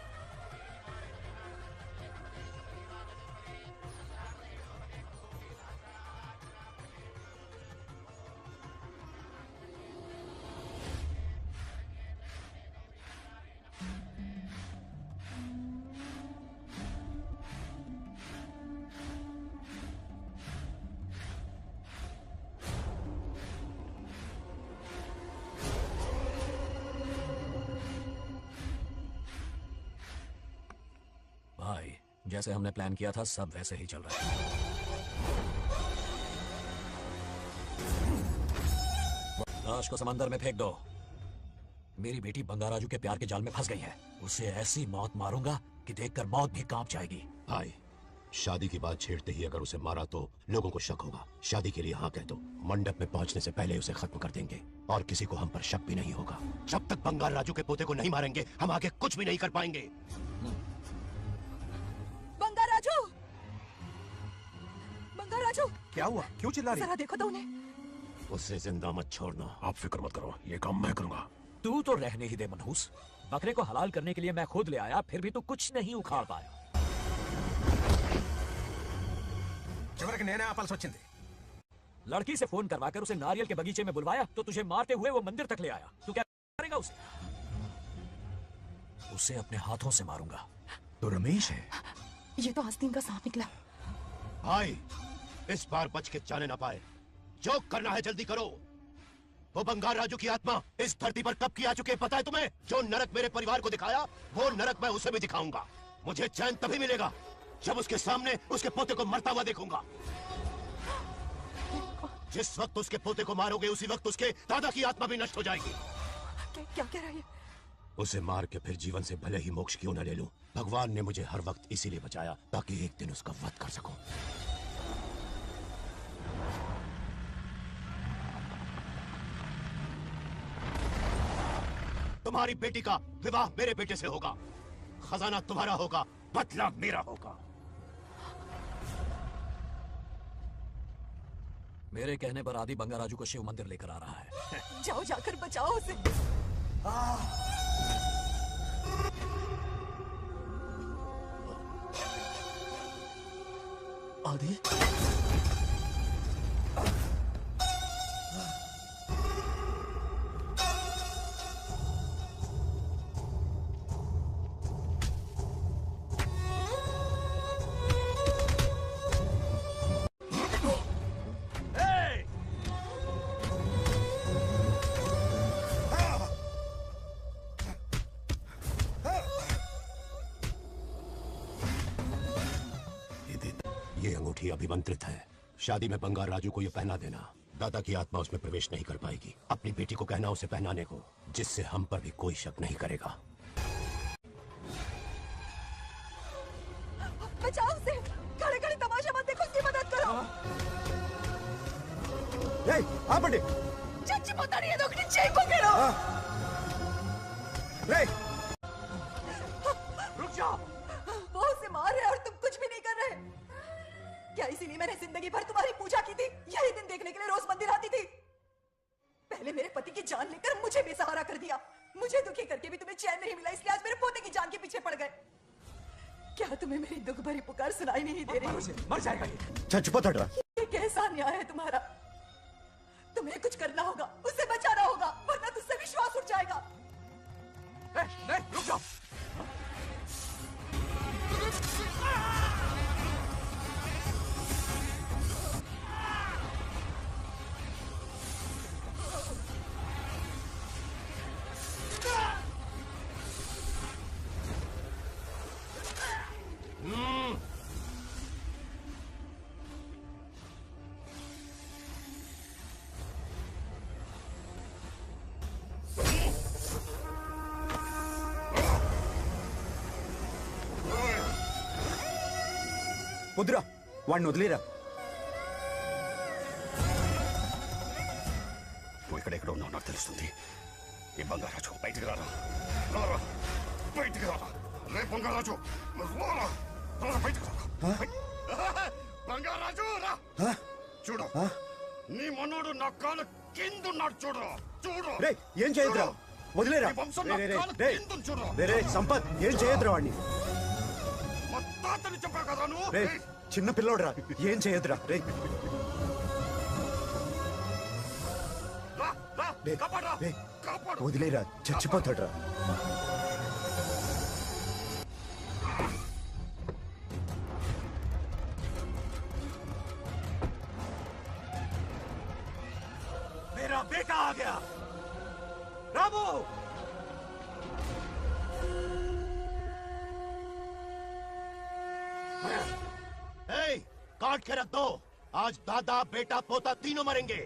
भाई, जैसे हमने प्लान किया था सब वैसे ही चल रहा है। लाश को समंदर में फेंक दो। मेरी बेटी बंगाराजू के प्यार के जाल में फंस गई है। उसे ऐसी मौत मारूंगा कि देखकर मौत भी कांप जाएगी। भाई, शादी की बात छेड़ते ही अगर उसे मारा तो लोगों को शक होगा। शादी के लिए हाँ कह दो, मंडप में पहुंचने से पहले उसे खत्म कर देंगे और किसी को हम पर शक भी नहीं होगा। जब तक बंगाल राजू के पोते को नहीं मारेंगे हम आगे कुछ भी नहीं कर पाएंगे। बंगाराजू, बंगाराजू, क्या हुआ? क्यों चिल्ला रही? जरा देखो तो उन्हें। उसे जिंदा मत छोड़ना। आप फिक्र मत करो, ये काम मैं करूंगा। तू तो रहने ही दे मनहूस। बकरे को हलाल करने के लिए मैं खुद ले आया, फिर भी तू कुछ नहीं उखाड़ पाया। लड़की से फोन करवाकर उसे नारियल के बगीचे में बुलवाया तो तुझे मारते हुए वो मंदिर तक ले आया। तू क्या करेगा उसे? उसे अपने हाथों से मारूंगा। तो रमेश है। ये तो आस्तीन का सांप निकला। भाई, इस बार बच के जाने ना पाए। जो करना है जल्दी करो। वो बंगाल राजू की आत्मा इस धरती पर कब की आ चुकी है पता है तुम्हें? जो नरक मेरे परिवार को दिखाया वो नरक मैं उसे भी दिखाऊंगा। मुझे चैन तभी मिलेगा जब उसके सामने उसके पोते को मरता हुआ देखूंगा। जिस वक्त उसके पोते को मारोगे उसी वक्त उसके दादा की आत्मा भी नष्ट हो जाएगी। क्या कह रहा है? उसे मार के फिर जीवन से भले ही मोक्ष क्यों न ले लूं, भगवान ने मुझे हर वक्त इसीलिए बचाया ताकि एक दिन उसका वध कर सकूं। तुम्हारी बेटी का विवाह मेरे बेटे से होगा, खजाना तुम्हारा होगा, बदला मेरा होगा। मेरे कहने पर आदि बंगाराजू को शिव मंदिर लेकर आ रहा है। जाओ, जाकर बचाओ उसे। आदि, अभिमंत्रित है। शादी में बंगार राजू को ये पहना देना। दादा की आत्मा उसमें प्रवेश नहीं कर पाएगी। अपनी बेटी को कहना उसे पहनाने को, जिससे हम पर भी कोई शक नहीं करेगा। बचाओ उसे, खड़े खड़े तमाशा मत देखो, उसकी मदद करो। हाँ पंडित। चच्ची पता नहीं है, दोगनी चेक को गिरो। रुक जाओ। वो उसे मार रहे और तुम कुछ भी नहीं कर रहे। क्या इसीलिए मैंने जिंदगी भर तुम्हारी पूजा की थी? यही दिन देखने के लिए रोज मंदिर आती थी। पहले मेरे पति की जान लेकर मुझे बेसहारा कर दिया। मुझे दुखी करके भी तुम्हें चैन नहीं मिला, इसलिए आज मेरे पोते की जान के पीछे पड़ गए। क्या तुम्हें मेरी दुख भरी पुकार सुनाई नहीं दे रही? मर जाएगा ये। चुप हट रहा। ये कैसा न्याय है तुम्हारा? तुम्हें कुछ करना होगा, उसे बचाना होगा, वरना तुझसे विश्वास उठ जाएगा। नहीं, रुक जाओ। వద్దురా, వాడిని వదిలేరా. నువ్వు ఇక్కడెక్కడ ఉన్నావు నాకు తెలుస్తుంది. ఈ బంగారాజు బయటికి రారా. బయటికి రారా. రే బంగారాజు, బయటికి రారా. బంగారాజు రా. చూడు, నీ మనోడు నా కాలు కిందున్నాడు. చూడు చూడు. రే ఏం చేయొద్దురా, వదిలేరా. రే సంపత్, ఏం చేయొద్దురా వాడిని. రే చిన్న పిల్లోడ్రా, ఏం చేయొద్దురా. రే వదిలేరా, చచ్చిపోతాడురా. मेरा बेटा आ गया। रामू, काट के रख दो। आज दादा बेटा पोता तीनों मरेंगे।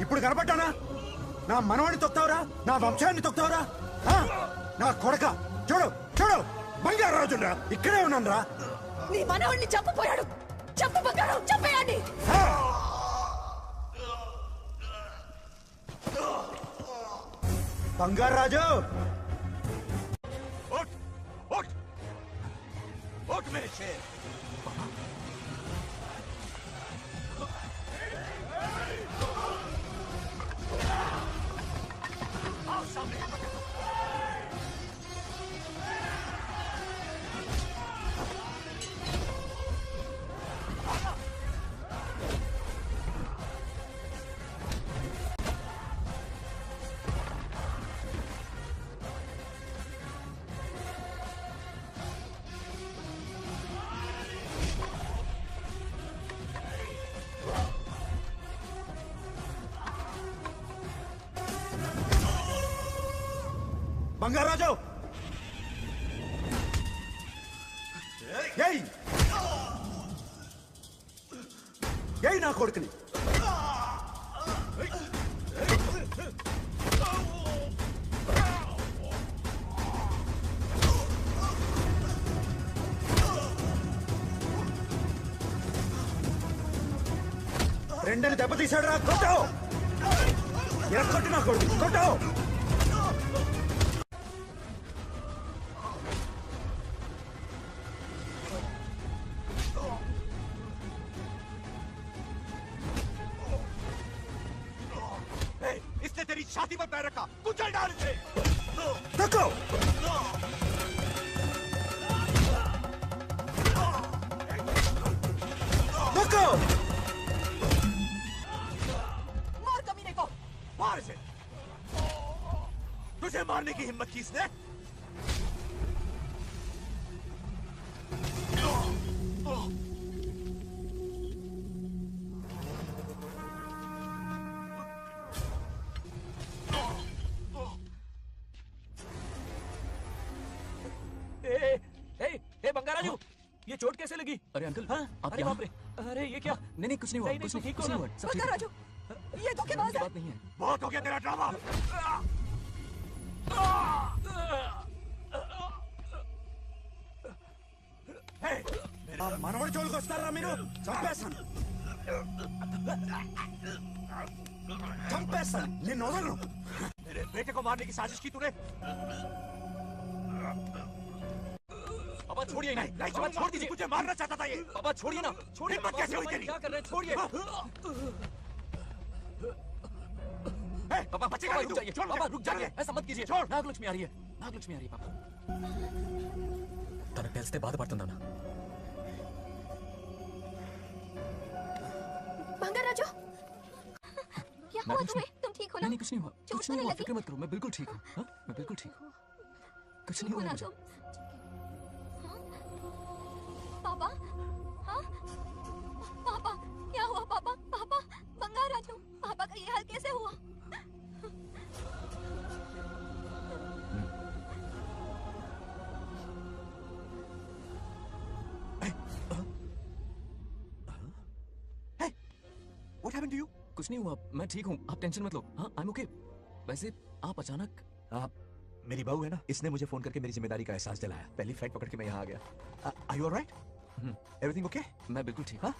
ఇప్పుడు కనపడ్డానా? నా మనవాడిని తొక్తావురా, నా వంశాన్ని తొక్తావురా. నా కొడక చూడు చూడు, బంగారాజురా ఇక్కడే ఉన్నాను రా. నీ మనవాడిని చంపపోయాడు. చంపు బంగారం, చంపేయండి. బంగారాజు, मेरे शेर। आओ सामने। బంగారాజు, ఏయ్ నా కొడుకుని. రెండని దెబ్బతీసాడు రా, కొట్టు ఎక్కొట్టు నా కొడుకు, కొట్టు. इसने तेरी छाती पर पैर रखा, कुचल डाल इसे. तको तको मार कमीने को. मार इसे. तुझे मारने की हिम्मत की इसने? बंगाराजू, ये चोट कैसे लगी? अरे अंकल, हाँ? आप अरे यहाँ? बाप रे, अरे ये क्या? नहीं कुछ नहीं हुआ, कुछ नहीं हुआ, सब ठीक है। बंगाराजू, ये धोखेबाज है. बात नहीं है। बहुत हो गया तेरा ड्रामा. మనవడి జోలికి వస్తారా మీరు? చంపేస్తాను, చంపేస్తాను, నిన్ను వదలను. मेरे बेटे को मारने की साजिश की तूने? पापा छोड़िए, नहीं, पापा छोड़ दीजिए. तुझे मारना चाहता था ये. पापा छोड़िए ना, छोड़िए. हिम्मत कैसे हुई तेरी? क्या कर रहे हैं? छोड़िए. पापा बचेगा नहीं रुक तू. जाइए, छोड़ पापा मुझे. रुक जाइए, ऐसा मत कीजिए. छोड़. नागलक्ष्मी आ रही है, नागलक्ष्मी आ रही है पापा. తనకు తెలిస్తే బాధపడుతుందన్నా. बंगाराजू, क्या हुआ तुम्हें? तुम ठीक हो ना? नहीं कुछ नहीं हुआ, कुछ नहीं हुआ, फिक्र मत करो, मैं बिल्कुल ठीक हूँ. हाँ, मैं बिल्कुल ठीक हूँ, कुछ नहीं हुआ मुझे. पापा, हाँ? पापा, क्या हुआ पापा? पापा, बंगाराजू, पापा का ये हाल कैसे हुआ? What happened to you? कुछ नहीं हुआ, मैं ठीक हूँ, आप टेंशन मत लो. हाँ, I'm okay. वैसे आप अचानक. मेरी बहू है ना, इसने मुझे फोन करके मेरी जिम्मेदारी का एहसास दिलाया. पहली फ्लाइट पकड़ के मैं यहाँ आ गया. Are you all right? Everything okay? मैं बिल्कुल ठीक. हाँ?